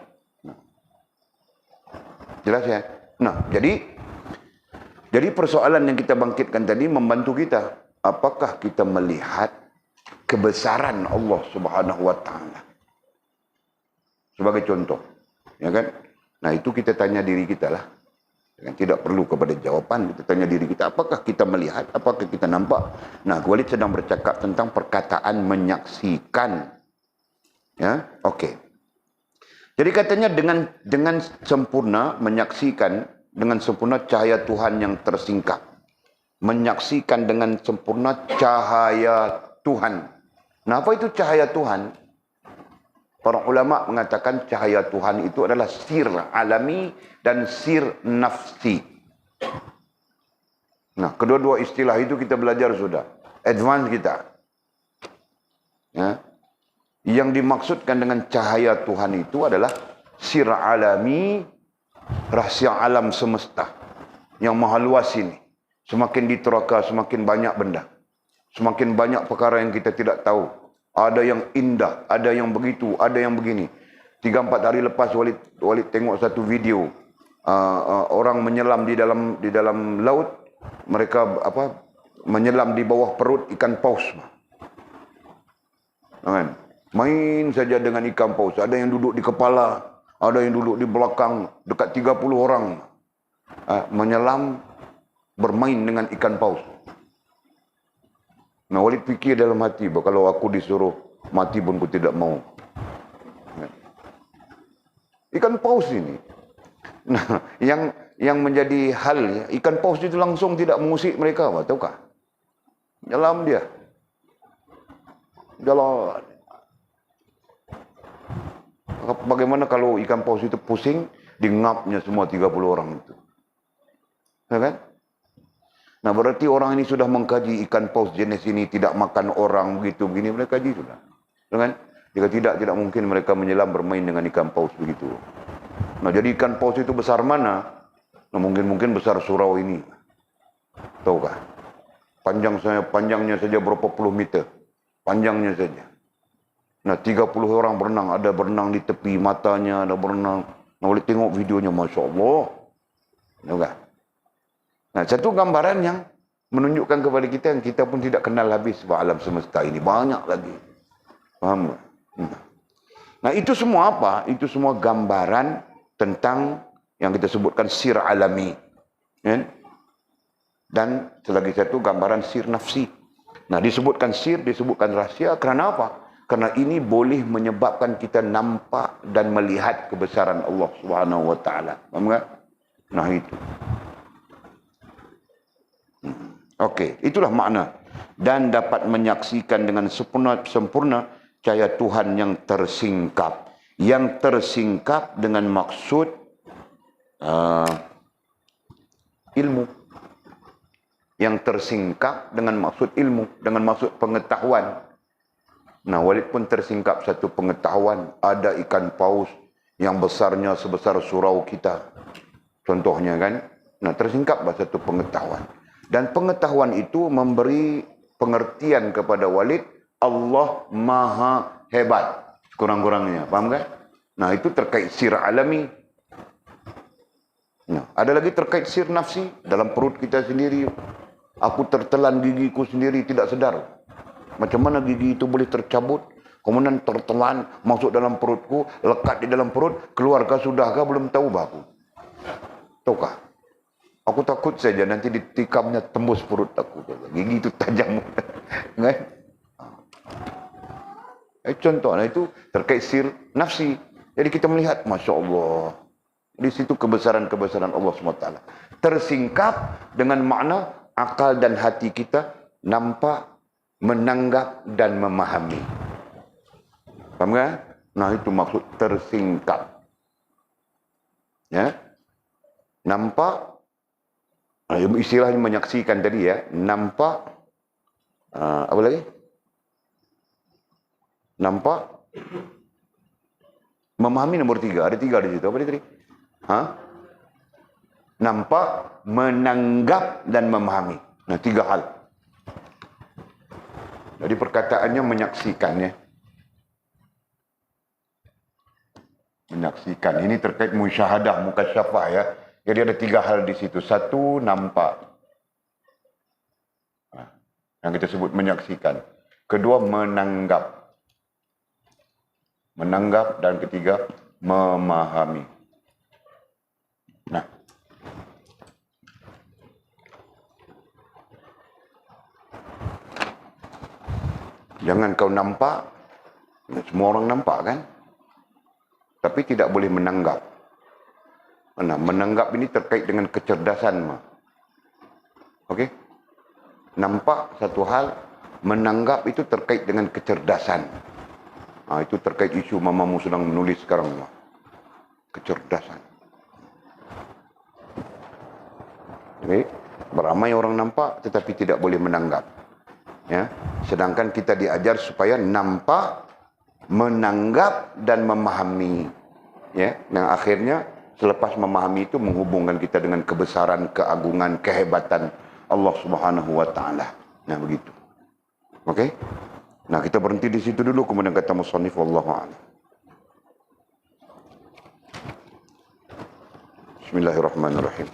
Speaker 1: Jelas ya? Nah, jadi persoalan yang kita bangkitkan tadi membantu kita. Apakah kita melihat kebesaran Allah Subhanahu wa taala? Sebagai contoh, ya kan? Nah, itu kita tanya diri kita lah. Tidak perlu kepada jawaban, kita tanya diri kita, apakah kita melihat, apakah kita nampak? Nah, Walid sedang bercakap tentang perkataan menyaksikan. Ya, oke. Jadi katanya dengan sempurna menyaksikan, dengan sempurna cahaya Tuhan yang tersingkap. Menyaksikan dengan sempurna cahaya Tuhan. Nah, apa itu cahaya Tuhan? Para ulama mengatakan cahaya Tuhan itu adalah sir alami dan sir nafsi. Nah, kedua-dua istilah itu kita belajar sudah. Advance kita. Ya. Yang dimaksudkan dengan cahaya Tuhan itu adalah sir alami, rahsia alam semesta. Yang maha luas ini. Semakin diteraka, semakin banyak benda. Semakin banyak perkara yang kita tidak tahu. Ada yang indah, ada yang begitu, ada yang begini. 3-4 hari lepas Walid tengok satu video. Orang menyelam di dalam laut. Mereka menyelam di bawah perut ikan paus. Kan? Main saja dengan ikan paus. Ada yang duduk di kepala, ada yang duduk di belakang, dekat 30 orang. Menyelam, bermain dengan ikan paus. Nah, Walid fikir dalam hati, kalau aku disuruh mati pun aku tidak mau. Ikan paus ini. Nah, yang menjadi hal, ikan paus itu langsung tidak mengusik mereka, tahukah? Dalam dia. Jalan. Bagaimana kalau ikan paus itu pusing, dingapnya semua 30 orang itu. Ya kan? Nah, berarti orang ini sudah mengkaji ikan paus jenis ini tidak makan orang begitu begini, mereka kaji sudah. Ya kan? Jika tidak mungkin mereka menyelam bermain dengan ikan paus begitu. Nah, jadi ikan paus itu besar mana? Nah, mungkin besar surau ini. Tahukah? Panjangnya saja berapa puluh meter. Panjangnya saja. Nah, 30 orang berenang. Ada berenang di tepi matanya, ada berenang. Nah, boleh tengok videonya, Masya Allah. Tahukah? Nah, satu gambaran yang menunjukkan kepada kita yang kita pun tidak kenal habis alam semesta ini. Banyak lagi. Faham? Nah, itu semua apa? Itu semua gambaran tentang yang kita sebutkan sir alami. Ya? Dan selagi satu gambaran sir nafsi. Nah, disebutkan sir, disebutkan rahsia. Kerana apa? Kerana ini boleh menyebabkan kita nampak dan melihat kebesaran Allah Subhanahu Wa Taala. Faham tak? Nah, itu. Okey, itulah makna. Dan dapat menyaksikan dengan sempurna cahaya Tuhan yang tersingkap. Yang tersingkap dengan maksud ilmu. Yang tersingkap dengan maksud ilmu. Dengan maksud pengetahuan. Nah, walaupun tersingkap satu pengetahuan, ada ikan paus yang besarnya sebesar surau kita. Contohnya kan. Nah, tersingkaplah satu pengetahuan. Dan pengetahuan itu memberi pengertian kepada Walid, Allah maha hebat. Kurang-kurangnya. Faham kan? Nah, itu terkait sir alami. Nah, ada lagi terkait sir nafsi. Dalam perut kita sendiri. Aku tertelan gigiku sendiri tidak sedar. Macam mana gigi itu boleh tercabut. Kemudian tertelan masuk dalam perutku. Lekat di dalam perut. Keluarkah sudahkah belum tahu aku. Tahukah? Aku takut saja nanti ditikamnya tembus perut aku. Gigi itu tajam. Kan? Contohnya itu terkait sir nafsi. Jadi kita melihat, Masya Allah. Di situ kebesaran-kebesaran Allah SWT. Tersingkap dengan makna akal dan hati kita nampak, menanggap dan memahami. Faham kan? Nah, itu maksud tersingkap. Ya. Nampak. Istilahnya menyaksikan tadi ya. Nampak. Apa lagi? Nampak. Memahami nombor 3. Ada 3 di situ. Apa dia tadi? Nampak, menanggap dan memahami. Nah, 3 hal. Jadi perkataannya menyaksikan ya. Menyaksikan. Ini terkait musyahadah, mukasyafah ya. Jadi ada 3 hal di situ. 1, nampak. Yang kita sebut menyaksikan. Kedua, menanggap. Menanggap. Dan ketiga, memahami. Nah. Jangan kau nampak. Semua orang nampak kan? Tapi tidak boleh menanggap. Nah, menanggap ini terkait dengan kecerdasan. Okey? Nampak satu hal, menanggap itu terkait dengan kecerdasan. Itu terkait isu mamamu sedang menulis sekarang. Kecerdasan. Okey? Beramai orang nampak tetapi tidak boleh menanggap. Ya. Sedangkan kita diajar supaya nampak, menanggap dan memahami. Ya. Dan akhirnya selepas memahami itu menghubungkan kita dengan kebesaran, keagungan, kehebatan Allah Subhanahu Wa Taala. Nah, begitu. Okey? Nah, kita berhenti di situ dulu kemudian kata musannif wallahu a'lam. Bismillahirrahmanirrahim.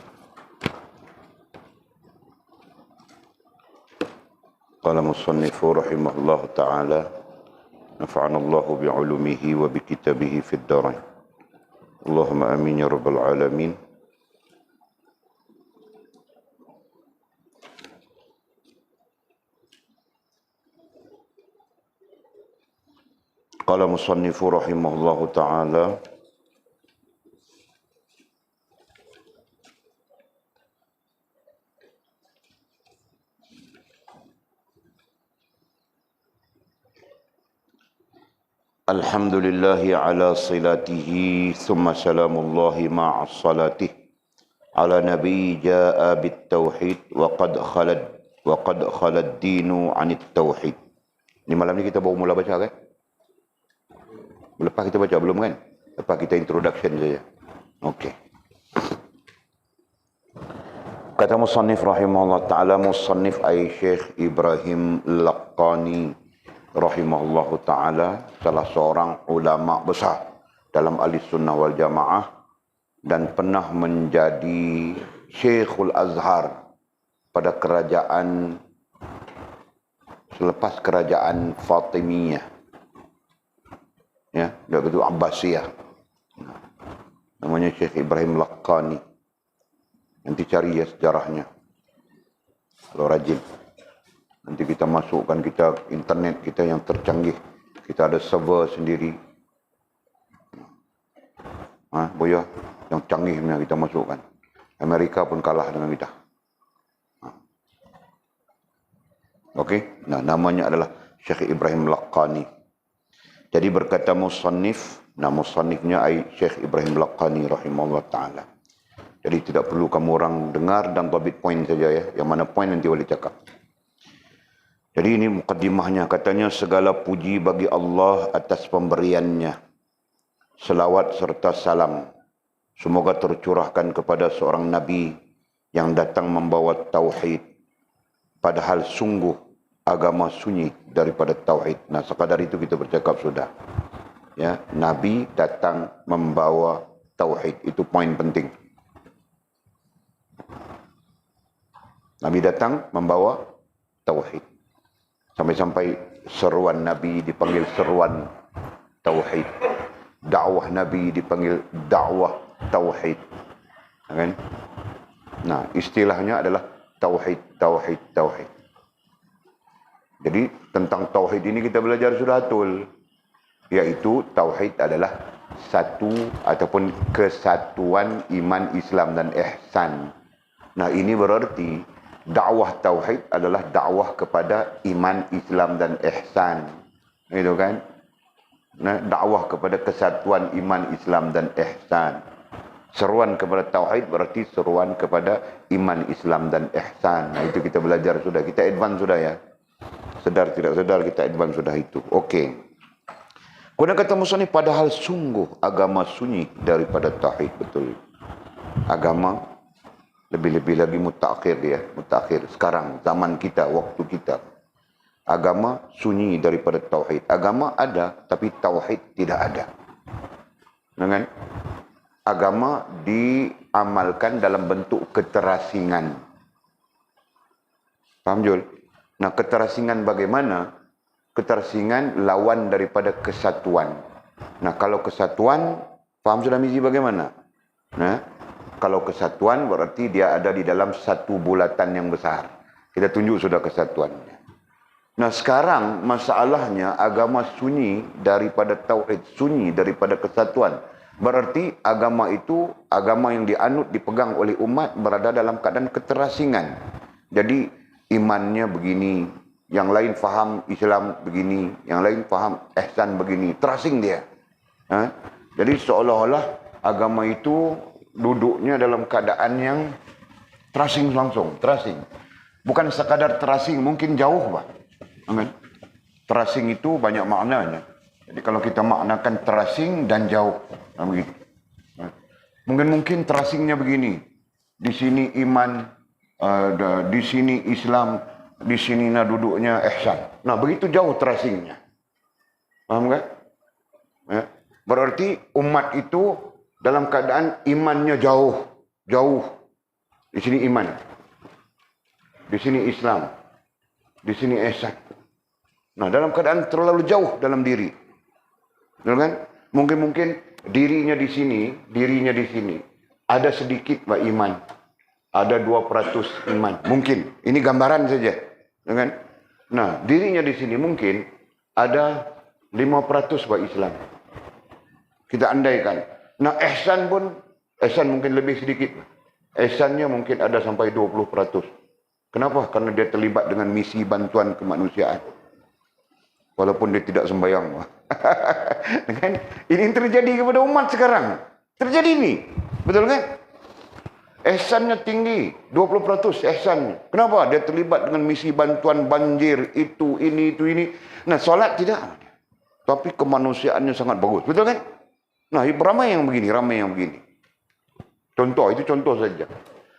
Speaker 1: Qala musannifu rahimahullahu taala nafa'ana Allahu bi'ulumihi wa bi kitabihi fid dharain. Allahumma amin ya rabbal alamin. Qala musannifu rahimahullahu ta'ala Alhamdulillahi ala silatihi thumma salamullahi ma'a salatih ala nabi jaa bit tauhid wa qad khalad dinu anit tauhid. Ni malam ni kita baru mula baca kan? Lepas kita baca belum kan? Lepas kita introduction saja. Okey. Kata musannif rahimahullah ta'ala, musannif ay Syekh Ibrahim Laqani rahimahullah ta'ala, salah seorang ulama besar dalam ahli sunnah wal jamaah dan pernah menjadi Syekhul Azhar pada kerajaan selepas kerajaan Fatimiyah, ya, dah betul Abbasiyah. Namanya Syekh Ibrahim Laqani. Nanti cari ya sejarahnya kalau rajin. Nanti kita masukkan kita internet kita yang tercanggih. Kita ada server sendiri. Boya yang canggih punya kita masukkan. Amerika pun kalah dengan kita. Okey. Nah, namanya adalah Syekh Ibrahim Laqani. Jadi berkata musannif, nama musannifnya ai Syekh Ibrahim Laqani rahimahullah taala. Jadi tidak perlu kamu orang dengar dan tabit poin saja ya. Yang mana poin nanti boleh cakap. Jadi ini mukaddimahnya. Katanya segala puji bagi Allah atas pemberiannya. Selawat serta salam. Semoga tercurahkan kepada seorang Nabi yang datang membawa tauhid. Padahal sungguh agama sunyi daripada tauhid. Nah, sekadar itu kita bercakap sudah. Ya, Nabi datang membawa tauhid. Itu poin penting. Nabi datang membawa tauhid. Sampai-sampai seruan Nabi dipanggil seruan tauhid. Dakwah Nabi dipanggil dakwah tauhid. Kan? Nah, istilahnya adalah tauhid, tauhid, tauhid. Jadi tentang tauhid ini kita belajar sudah betul. Yaitu tauhid adalah satu ataupun kesatuan iman, Islam dan ihsan. Nah, ini berarti dakwah tauhid adalah dakwah kepada iman, Islam dan ihsan. Gitu kan? Nah, dakwah kepada kesatuan iman, Islam dan ihsan. Seruan kepada tauhid berarti seruan kepada iman, Islam dan ihsan. Nah, itu kita belajar sudah. Kita advance sudah ya. Sedar tidak sedar kita advance sudah itu. Okey. Kemudian kata musannif, padahal sungguh agama sunyi daripada tauhid. Betul. Agama lebih-lebih lagi mutakhir dia. Mutakhir. Sekarang, zaman kita, waktu kita. Agama sunyi daripada tauhid. Agama ada, tapi tauhid tidak ada. Dengan agama diamalkan dalam bentuk keterasingan. Faham Jul? Nah, keterasingan bagaimana? Keterasingan lawan daripada kesatuan. Nah, kalau kesatuan, faham sudah Mizi bagaimana? Nah, kalau kesatuan berarti dia ada di dalam satu bulatan yang besar. Kita tunjuk sudah kesatuannya. Nah, sekarang masalahnya agama sunyi daripada tauhid, sunyi daripada kesatuan. Berarti agama itu, agama yang dianut, dipegang oleh umat berada dalam keadaan keterasingan. Jadi imannya begini, yang lain faham Islam begini, yang lain faham ihsan begini, terasing dia. Jadi seolah-olah agama itu duduknya dalam keadaan yang terasing langsung, terasing. Bukan sekadar terasing, mungkin jauh Pak. Amin. Terasing itu banyak maknanya. Jadi kalau kita maknakan terasing dan jauh, begitu. Mungkin terasingnya begini. Di sini iman, di sini Islam, di sini duduknya ihsan. Nah, begitu jauh terasingnya. Paham kan? Ya. Berarti umat itu dalam keadaan imannya jauh, jauh. Di sini iman, di sini Islam, di sini ihsan. Nah, dalam keadaan terlalu jauh dalam diri. Betul kan? Mungkin dirinya di sini, dirinya di sini. Ada sedikit iman. Ada 2% iman. Mungkin. Ini gambaran saja. Betul kan? Nah, dirinya di sini mungkin ada 5% Islam. Kita andaikan. Nah, ihsan pun, ihsan mungkin lebih sedikit. Ihsannya mungkin ada sampai 20%. Kenapa? Karena dia terlibat dengan misi bantuan kemanusiaan. Walaupun dia tidak sembahyang. Kan? Ini terjadi kepada umat sekarang. Terjadi ini. Betul kan? Ihsannya tinggi, 20% ihsannya. Kenapa? Dia terlibat dengan misi bantuan banjir, ini. Nah, solat tidak. Tapi kemanusiaannya sangat bagus. Betul kan? Nah, ramai yang begini. Contoh, itu contoh saja.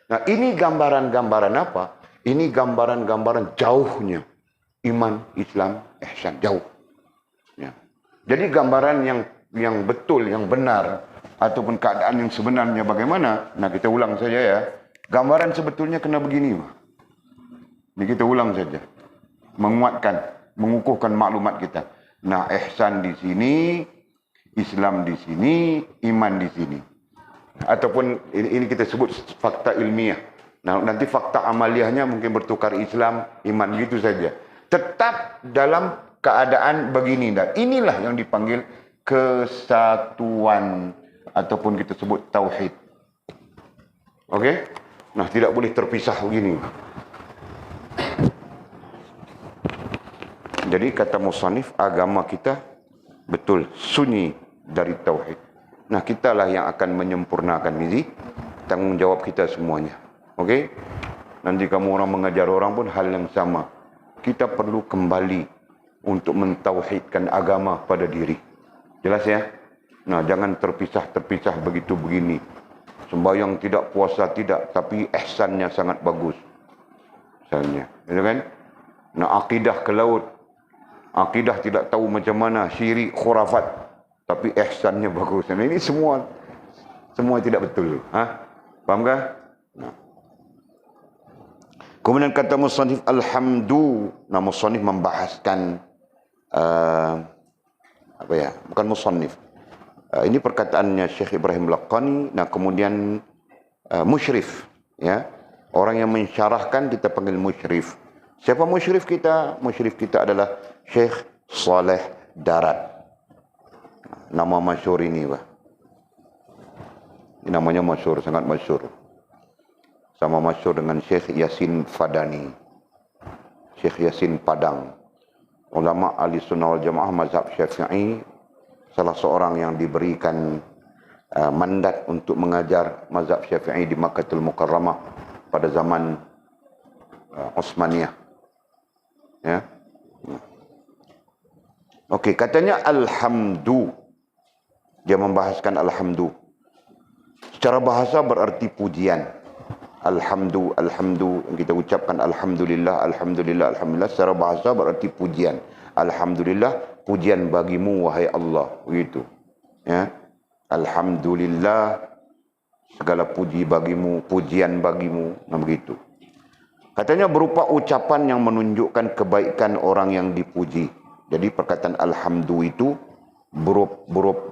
Speaker 1: Nah, ini gambaran-gambaran apa? Ini gambaran-gambaran jauhnya iman, Islam, ihsan, jauh. Ya. Jadi gambaran yang betul, yang benar, ataupun keadaan yang sebenarnya bagaimana? Nah, kita ulang saja ya. Gambaran sebetulnya kena begini. Ini kita ulang saja. Menguatkan, mengukuhkan maklumat kita. Nah, ihsan di sini, Islam di sini, iman di sini. Ataupun ini kita sebut fakta ilmiah. Nah, nanti fakta amaliyahnya mungkin bertukar Islam, iman, gitu saja. Tetap dalam keadaan begini. Dan inilah yang dipanggil kesatuan. Ataupun kita sebut tauhid. Okey? Nah, tidak boleh terpisah begini. Jadi kata musannif, agama kita betul sunyi dari tauhid. Nah, kitalah yang akan menyempurnakan ini, tanggungjawab kita semuanya. Okey? Nanti kamu orang mengajar orang pun hal yang sama. Kita perlu kembali untuk mentauhidkan agama pada diri. Jelas ya? Nah, jangan terpisah begitu begini. Sembahyang tidak, puasa tidak, tapi ihsannya sangat bagus. Misalnya, gitu kan? Nah, akidah ke laut. Akidah tidak tahu macam mana, syirik, khurafat, tapi ihsannya bagus. Nah, ini semua tidak betul. Faham kah? Nah. Kemudian kata musannif alhamdu. Nah, musannif membahaskan bukan musannif. Ini perkataannya Syekh Ibrahim Laqani. Nah, kemudian musyrif, ya. Orang yang mensyarahkan kita panggil musyrif. Siapa musyrif kita? Musyrif kita adalah Syekh Saleh Darat. Nama masyhur ini, Pak. Ini namanya masyhur, sangat masyhur. Sama masyhur dengan Syekh Yasin Fadani. Syekh Yasin Padang. Ulama ahli sunnah wal jamaah mazhab Syafi'i. Salah seorang yang diberikan mandat untuk mengajar mazhab Syafi'i di Makkahul Mukarramah pada zaman Utsmaniyah. Ya. Okey, katanya alhamdu. Dia membahaskan alhamdu. Secara bahasa berarti pujian. Alhamdu, yang kita ucapkan alhamdulillah. Secara bahasa berarti pujian. Alhamdulillah, pujian bagimu wahai Allah, begitu. Ya. Alhamdulillah, segala puji bagimu, pujian bagimu, nah begitu. Katanya berupa ucapan yang menunjukkan kebaikan orang yang dipuji. Jadi perkataan alhamdu itu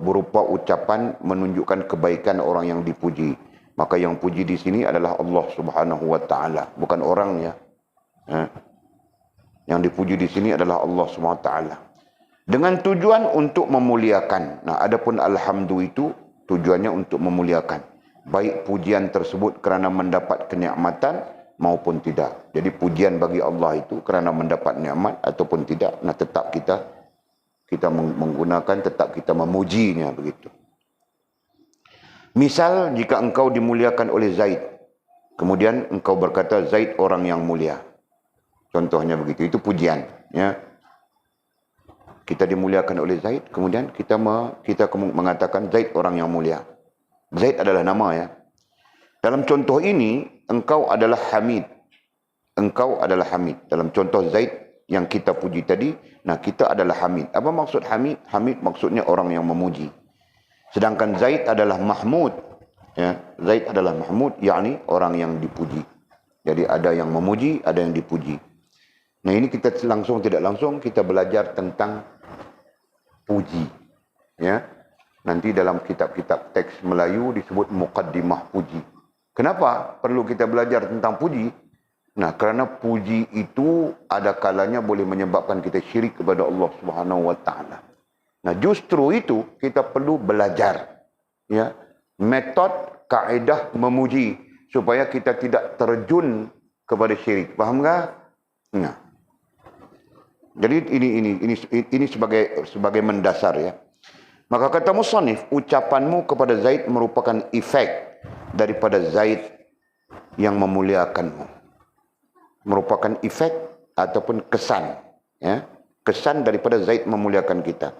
Speaker 1: berupa ucapan menunjukkan kebaikan orang yang dipuji. Maka yang puji di sini adalah Allah Subhanahu wa taala, bukan orangnya. Yang dipuji di sini adalah Allah Subhanahu wa taala. Dengan tujuan untuk memuliakan. Nah, adapun alhamdu itu tujuannya untuk memuliakan. Baik pujian tersebut kerana mendapat kenikmatan maupun tidak. Jadi pujian bagi Allah itu kerana mendapat nikmat ataupun tidak. Nah, tetap kita menggunakan, tetap kita memujinya, begitu. Misal jika engkau dimuliakan oleh Zaid, kemudian engkau berkata Zaid orang yang mulia. Contohnya begitu, itu pujian, ya. Kita dimuliakan oleh Zaid, kemudian kita mengatakan Zaid orang yang mulia. Zaid adalah nama, ya. Dalam contoh ini, engkau adalah Hamid. Engkau adalah Hamid. Dalam contoh Zaid yang kita puji tadi, nah kita adalah Hamid. Apa maksud Hamid? Hamid maksudnya orang yang memuji. Sedangkan Zaid adalah Mahmud. Ya, Zaid adalah Mahmud, yakni orang yang dipuji. Jadi ada yang memuji, ada yang dipuji. Nah, ini kita langsung tidak langsung kita belajar tentang puji. Ya. Nanti dalam kitab-kitab teks Melayu disebut muqaddimah puji. Kenapa perlu kita belajar tentang puji? Nah, kerana puji itu ada kalanya boleh menyebabkan kita syirik kepada Allah Subhanahu wa taala. Nah, justru itu kita perlu belajar, ya, metod, kaedah memuji supaya kita tidak terjun kepada syirik. Faham tak? Nah, jadi ini sebagai mendasar, ya. Maka kata musannif, ucapanmu kepada Zaid merupakan efek daripada Zaid yang memuliakanmu. Merupakan efek ataupun kesan. Ya, kesan daripada Zaid memuliakan kita.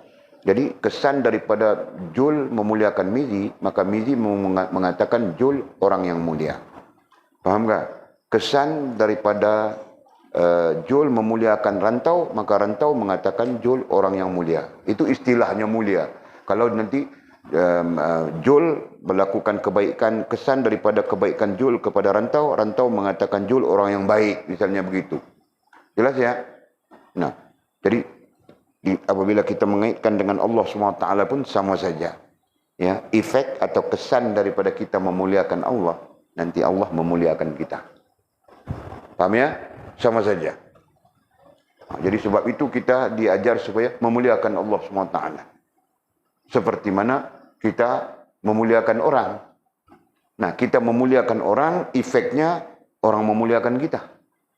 Speaker 1: Jadi kesan daripada Jul memuliakan Mizi, maka Mizi mengatakan Jul orang yang mulia. Faham tak? Kesan daripada Jul memuliakan Rantau, maka Rantau mengatakan Jul orang yang mulia. Itu istilahnya mulia. Kalau nanti Jul melakukan kebaikan, kesan daripada kebaikan Jul kepada Rantau, Rantau mengatakan Jul orang yang baik, misalnya begitu. Jelas ya? Nah, jadi apabila kita mengaitkan dengan Allah SWT pun sama saja. Ya, efek atau kesan daripada kita memuliakan Allah, nanti Allah memuliakan kita. Paham ya? Sama saja. Jadi sebab itu kita diajar supaya memuliakan Allah SWT. Seperti mana kita memuliakan orang. Nah, kita memuliakan orang, efeknya orang memuliakan kita.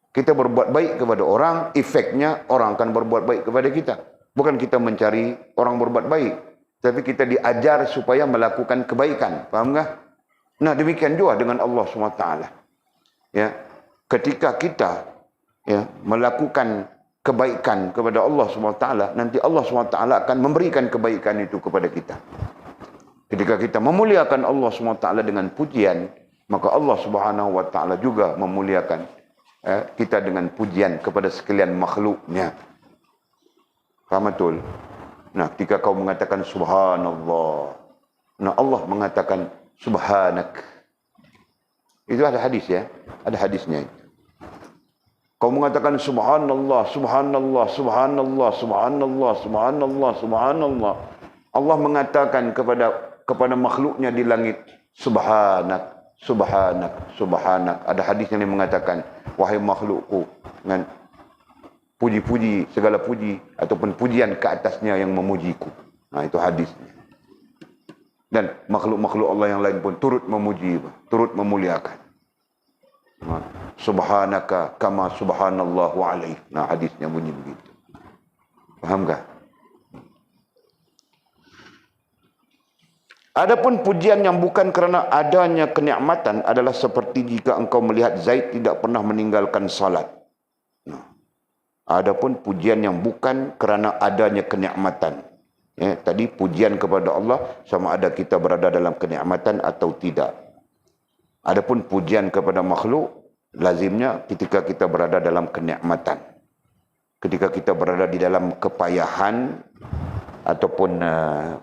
Speaker 1: Kita berbuat baik kepada orang, efeknya orang akan berbuat baik kepada kita. Bukan kita mencari orang berbuat baik, tapi kita diajar supaya melakukan kebaikan. Faham tak? Nah, demikian juga dengan Allah SWT. Ya, ketika kita melakukan kebaikan kepada Allah SWT, nanti Allah SWT akan memberikan kebaikan itu kepada kita. Ketika kita memuliakan Allah SWT dengan pujian, maka Allah SWT juga memuliakan kita dengan pujian kepada sekalian makhluknya. Faham betul? Nah, ketika kau mengatakan subhanallah, nah Allah mengatakan subhanak. Itu ada hadis ya, ada hadisnya itu. Kau mengatakan subhanallah, subhanallah, subhanallah, subhanallah, subhanallah, subhanallah. Allah mengatakan kepada makhluknya di langit, subhanak, subhanak, subhanak. Ada hadis yang mengatakan, wahai makhlukku, dengan puji-puji, segala puji ataupun pujian ke atasnya yang memujiku. Nah, itu hadisnya. Dan makhluk-makhluk Allah yang lain pun turut memuji, turut memuliakan. Subhanaka kama subhanallahu alaih. Nah, hadisnya bunyi begitu. Faham tak? Adapun pujian yang bukan kerana adanya kenikmatan adalah seperti jika engkau melihat Zaid tidak pernah meninggalkan salat. Nah, adapun pujian yang bukan kerana adanya kenikmatan. Ya, tadi pujian kepada Allah sama ada kita berada dalam kenikmatan atau tidak. Adapun pujian kepada makhluk, lazimnya ketika kita berada dalam kenikmatan. Ketika kita berada di dalam kepayahan ataupun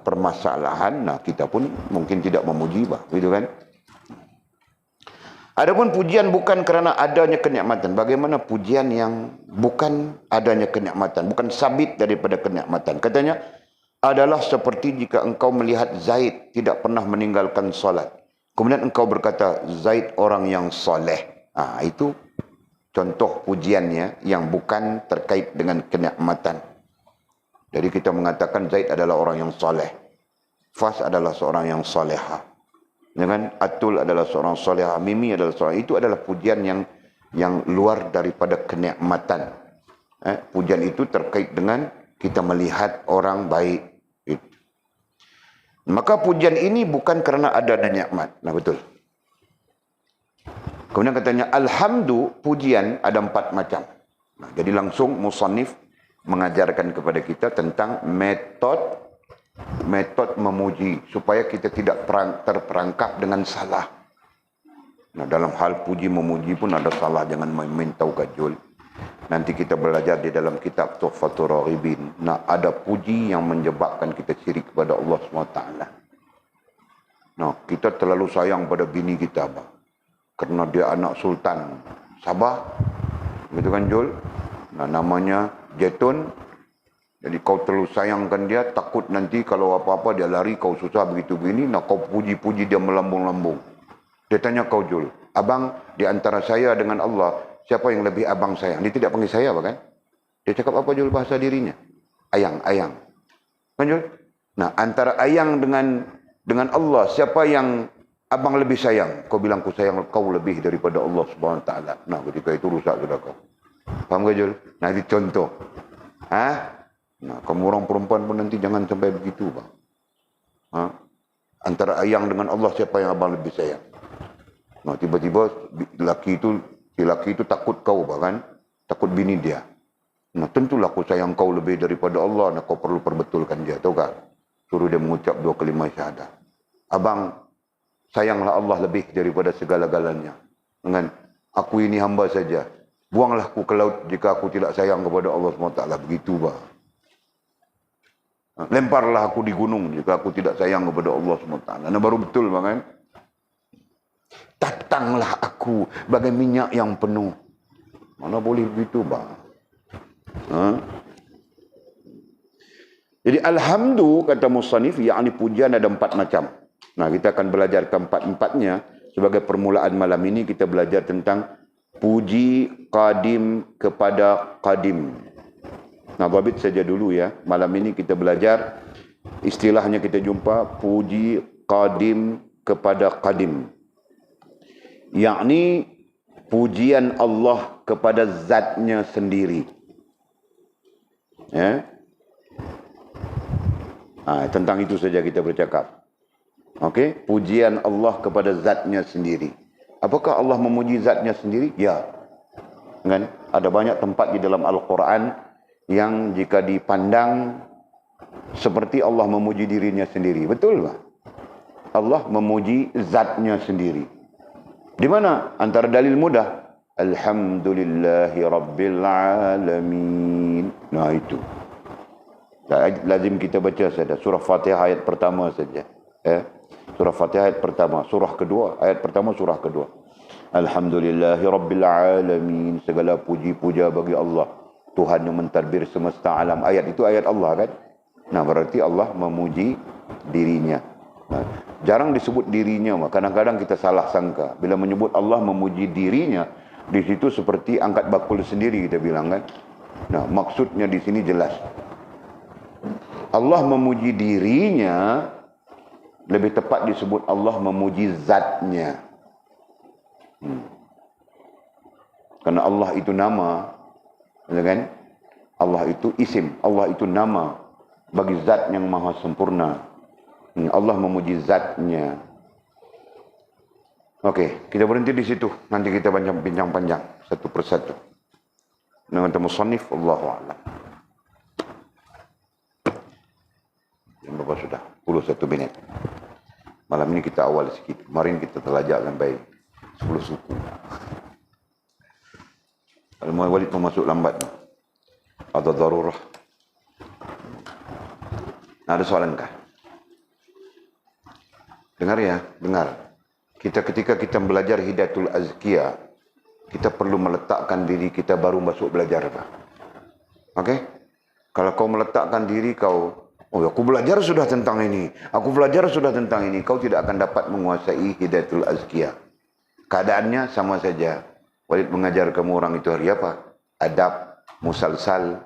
Speaker 1: permasalahan, nah kita pun mungkin tidak memuji, gitu kan? Adapun pujian bukan kerana adanya kenikmatan. Bagaimana pujian yang bukan adanya kenikmatan, bukan sabit daripada kenikmatan? Katanya adalah seperti jika engkau melihat Zaid tidak pernah meninggalkan solat. Kemudian engkau berkata, Zaid orang yang soleh. Itu contoh pujiannya yang bukan terkait dengan kenikmatan. Jadi kita mengatakan Zaid adalah orang yang soleh. Fas adalah seorang yang soleha. Dengan Atul adalah seorang soleha. Mimi adalah seorang. Itu adalah pujian yang luar daripada kenikmatan. Pujian itu terkait dengan kita melihat orang baik. Maka pujian ini bukan kerana ada nikmat. Nah, betul. Kemudian katanya, alhamdu, pujian ada 4 macam. Nah, jadi langsung musannif mengajarkan kepada kita tentang metode memuji supaya kita tidak terperangkap dengan salah. Nah, dalam hal puji memuji pun ada salah, jangan main-main tahu kajul. Nanti kita belajar di dalam kitab Tuhfatur Raghibin. Nah, ada puji yang menyebabkan kita syirik kepada Allah SWT. Nah, kita terlalu sayang pada bini kita, bang. Kerana dia anak sultan Sabah. Betul kan, Jul? Nah, namanya Jetun. Jadi kau terlalu sayangkan dia, takut nanti kalau apa-apa dia lari, kau susah begitu begini. Nah, kau puji-puji dia melambung-lambung. Dia tanya kau, Jul, abang, di antara saya dengan Allah, siapa yang lebih abang sayang? Dia tidak panggil saya, kan? Dia cakap apa, Jul, bahasa dirinya? Ayang, ayang. Kan, Jul? Nah, antara ayang dengan Allah, siapa yang abang lebih sayang? Kau bilang, ku sayang kau lebih daripada Allah SWT. Nah, ketika itu rusak sudah kau. Faham ke, Jul? Nah, itu contoh. Nah, kamu orang perempuan pun nanti jangan sampai begitu, bang. Antara ayang dengan Allah, siapa yang abang lebih sayang? Nah, tiba-tiba si laki itu takut kau bahkan, takut bini dia. Nah, tentulah aku sayang kau lebih daripada Allah. Nah, kau perlu perbetulkan dia, tahu tak? Suruh dia mengucap 2 kalimah syahadah. Abang, sayanglah Allah lebih daripada segala-galanya. Dengan aku ini hamba saja. Buanglah aku ke laut jika aku tidak sayang kepada Allah SWT. Begitu bah. Lemparlah aku di gunung jika aku tidak sayang kepada Allah SWT. Nah, baru betul bang kan? Datanglah aku bagai minyak yang penuh. Mana boleh begitu bang? Jadi alhamdu kata musannif, yakni pujian ada 4 macam. Nah, kita akan belajar keempat-empatnya. Sebagai permulaan malam ini kita belajar tentang puji qadim kepada qadim. Nah, babit saja dulu ya. Malam ini kita belajar istilahnya, kita jumpa puji qadim kepada qadim. Yakni pujian Allah kepada zatnya sendiri. Ya. Tentang itu saja kita bercakap. Okey, pujian Allah kepada zatnya sendiri. Apakah Allah memuji zatnya sendiri? Ya. Kan? Ada banyak tempat di dalam Al-Quran yang jika dipandang seperti Allah memuji dirinya sendiri. Betul tak? Allah memuji zatnya sendiri. Di mana? Antara dalil mudah. Alhamdulillahi Rabbil Alamin. Nah itu. Lazim kita baca saja. Surah Fatihah ayat pertama saja. Surah Fatihah ayat pertama. Surah kedua. Ayat pertama surah kedua. Alhamdulillahi Rabbil Alamin. Segala puji-puja bagi Allah, Tuhan yang mentadbir semesta alam. Ayat itu ayat Allah kan? Nah, berarti Allah memuji dirinya. Nah, jarang disebut dirinya. Kadang-kadang kita salah sangka. Bila menyebut Allah memuji dirinya, di situ seperti angkat bakul sendiri kita bilang kan? Nah, maksudnya di sini jelas. Allah memuji dirinya, lebih tepat disebut Allah memuji zatnya. Karena Allah itu nama, kan? Allah itu isim, Allah itu nama bagi zat yang maha sempurna. Allah memuji zatnya. Okey, kita berhenti di situ. Nanti kita bincang panjang satu persatu. Dengan musannif, Allahu a'lam. Berapa sudah? 11 minit. Malam ini kita awal sikit. Kemarin kita terlajak sampai 10 suku. Kalau mau Walid masuk lambat. Ada darurah. Nah, ada soalan kah? Dengar ya, dengar. Ketika kita belajar Hidayatul Azkiyah, kita perlu meletakkan diri kita baru masuk belajar. Okey? Kalau kau meletakkan diri kau, oh, aku belajar sudah tentang ini. Aku belajar sudah tentang ini. Kau tidak akan dapat menguasai Hidayatul Azkiyah. Keadaannya sama saja. Walid mengajar kamu orang itu hari apa? Adab, musalsal,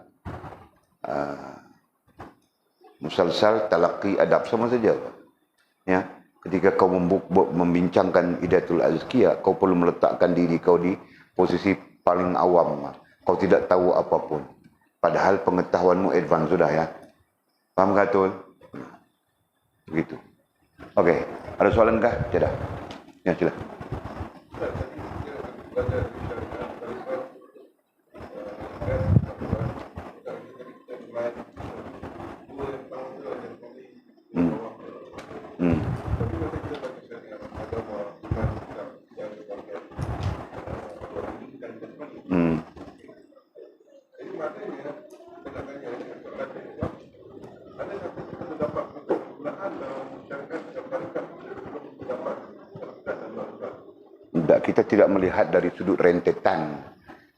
Speaker 1: talaqi, adab, sama saja. Ya, ketika kau membincangkan Hidayatul Azkiyah, kau perlu meletakkan diri kau di posisi paling awam. Kau tidak tahu apapun. Padahal pengetahuanmu advance sudah ya. Faham tak Tul? Begitu. Okey, ada soalan kah? Tidak. Ya, sila. Kita tidak melihat dari sudut rentetan.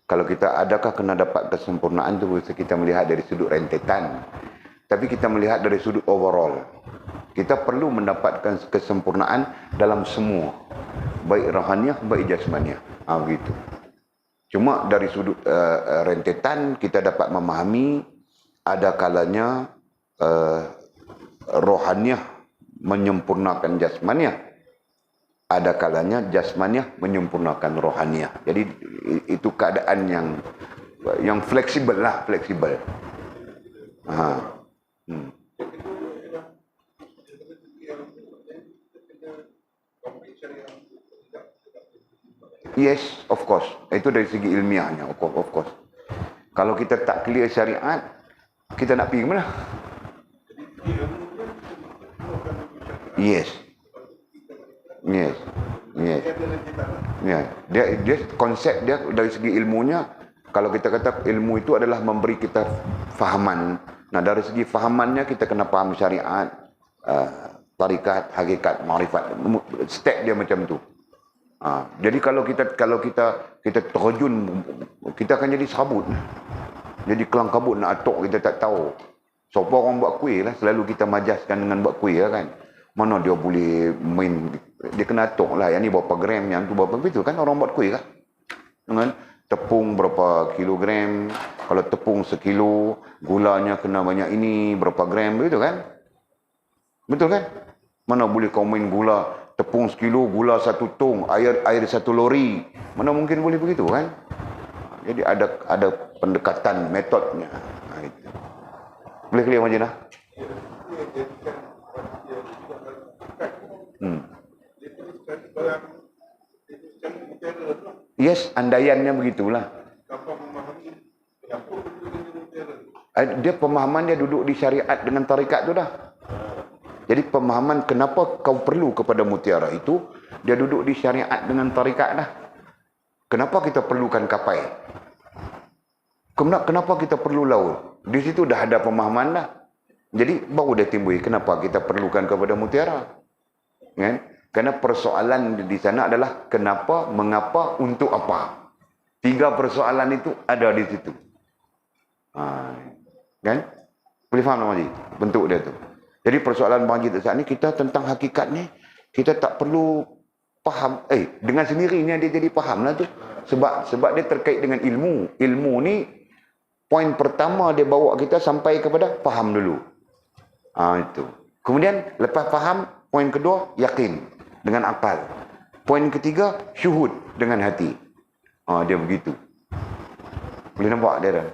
Speaker 1: Kalau kita adakah kena dapat kesempurnaan itu bisa kita melihat dari sudut rentetan. Tapi kita melihat dari sudut overall. Kita perlu mendapatkan kesempurnaan dalam semua. Baik rohaniah, baik jasmaniah. Begitu. Cuma dari sudut rentetan kita dapat memahami ada kalanya rohaniah menyempurnakan jasmaniah. Ada kalanya jasmaniah menyempurnakan rohaniah. Jadi itu keadaan yang fleksibel lah, fleksibel. Yes, of course. Itu dari segi ilmiahnya, of course. Kalau kita tak clear syariat, kita nak pergi ke mana? Yes. Yes. Yes. Ya, dia konsep dia dari segi ilmunya, kalau kita kata ilmu itu adalah memberi kita fahaman. Nah, dari segi fahamannya kita kena faham syariat, tarikat, hakikat, ma'rifat. Step dia macam tu. Jadi kalau kita terjun, kita akan jadi sabut. Jadi kelang kabut nak atok kita tak tahu. Siapa orang buat kuih lah, selalu kita majaskan dengan buat kuih lah kan. Mana dia boleh main, dia kena atok lah. Yang ni berapa gram, yang tu berapa, begitu kan orang buat kuih kan. Dengan tepung berapa kilogram, kalau tepung sekilo, gulanya kena banyak ini, berapa gram, begitu kan. Betul kan? Mana boleh kau main gula, tepung sekilo, gula satu tong, air satu lori. Mana mungkin boleh begitu kan? Jadi ada pendekatan, metodnya. Boleh clear macam mana? Yes, andaiannya begitulah. Dia pemahaman dia duduk di syariat dengan tarikat tu dah. Jadi pemahaman kenapa kau perlu kepada mutiara itu, dia duduk di syariat dengan tarikat dah. Kenapa kita perlukan kapai? Kenapa kita perlu laut? Di situ dah ada pemahaman dah. Jadi baru dia timbul kenapa kita perlukan kepada mutiara. Kan? Kerana persoalan di sana adalah kenapa, mengapa, untuk apa. 3 persoalan itu ada di situ. Kan? Boleh faham tak Majid? Bentuk dia tu. Jadi persoalan Majid saat ni, kita tentang hakikat ni, kita tak perlu faham. Dengan sendirinya dia jadi faham lah tu. Sebab dia terkait dengan ilmu. Ilmu ni, poin pertama dia bawa kita sampai kepada faham dulu. Itu. Kemudian lepas faham, poin kedua yakin dengan akal. Poin ketiga syuhud dengan hati. Dia begitu. Boleh nampak dia dah.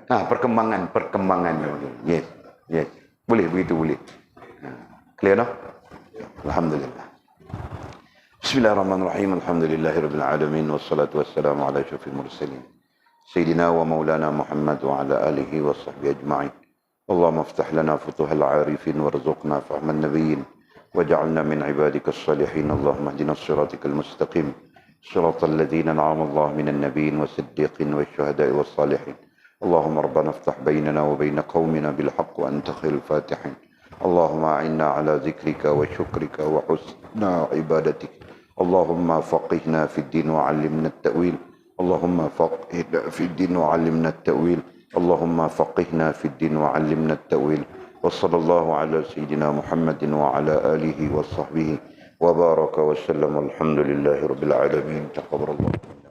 Speaker 1: Perkembangan. Yes. Boleh begitu boleh. Clear dah? Alhamdulillah. Bismillahirrahmanirrahim. Alhamdulillahirabbil alamin wassalatu wassalamu ala asyrafil mursalin. Sayyidina wa maulana Muhammad wa ala alihi wa sahbihi ajma'in. Allahumma iftah lana futuhal 'arifin warzuqna fahman nabiyyin waj'alna min 'ibadika as-salihin. Allahumma ihdinas siratal mustaqim. Siratal ladzina an'ama Allah minan nabiyyin was-siddiqin wasyuhada'i was-salihin. Allahumma rabbana iftah bainana wa bain qaumina bil haqq wa anta khairul fatihin. Allahumma a'inna ala dzikrika wa syukrika wa husna ibadatik. Allahumma faqihna fid din wa 'allimna at-ta'wil. Allahumma faqihna fid din wa 'allimna at-ta'wil. Allahumma faqihna fid din wa 'allimna at-ta'wil. Wa sallallahu ala sayyidina Muhammadin wa ala alihi wa sahbihi wa baraka wa sallam. Alhamdulillahi rabbil alamin. Taqabbalallahu.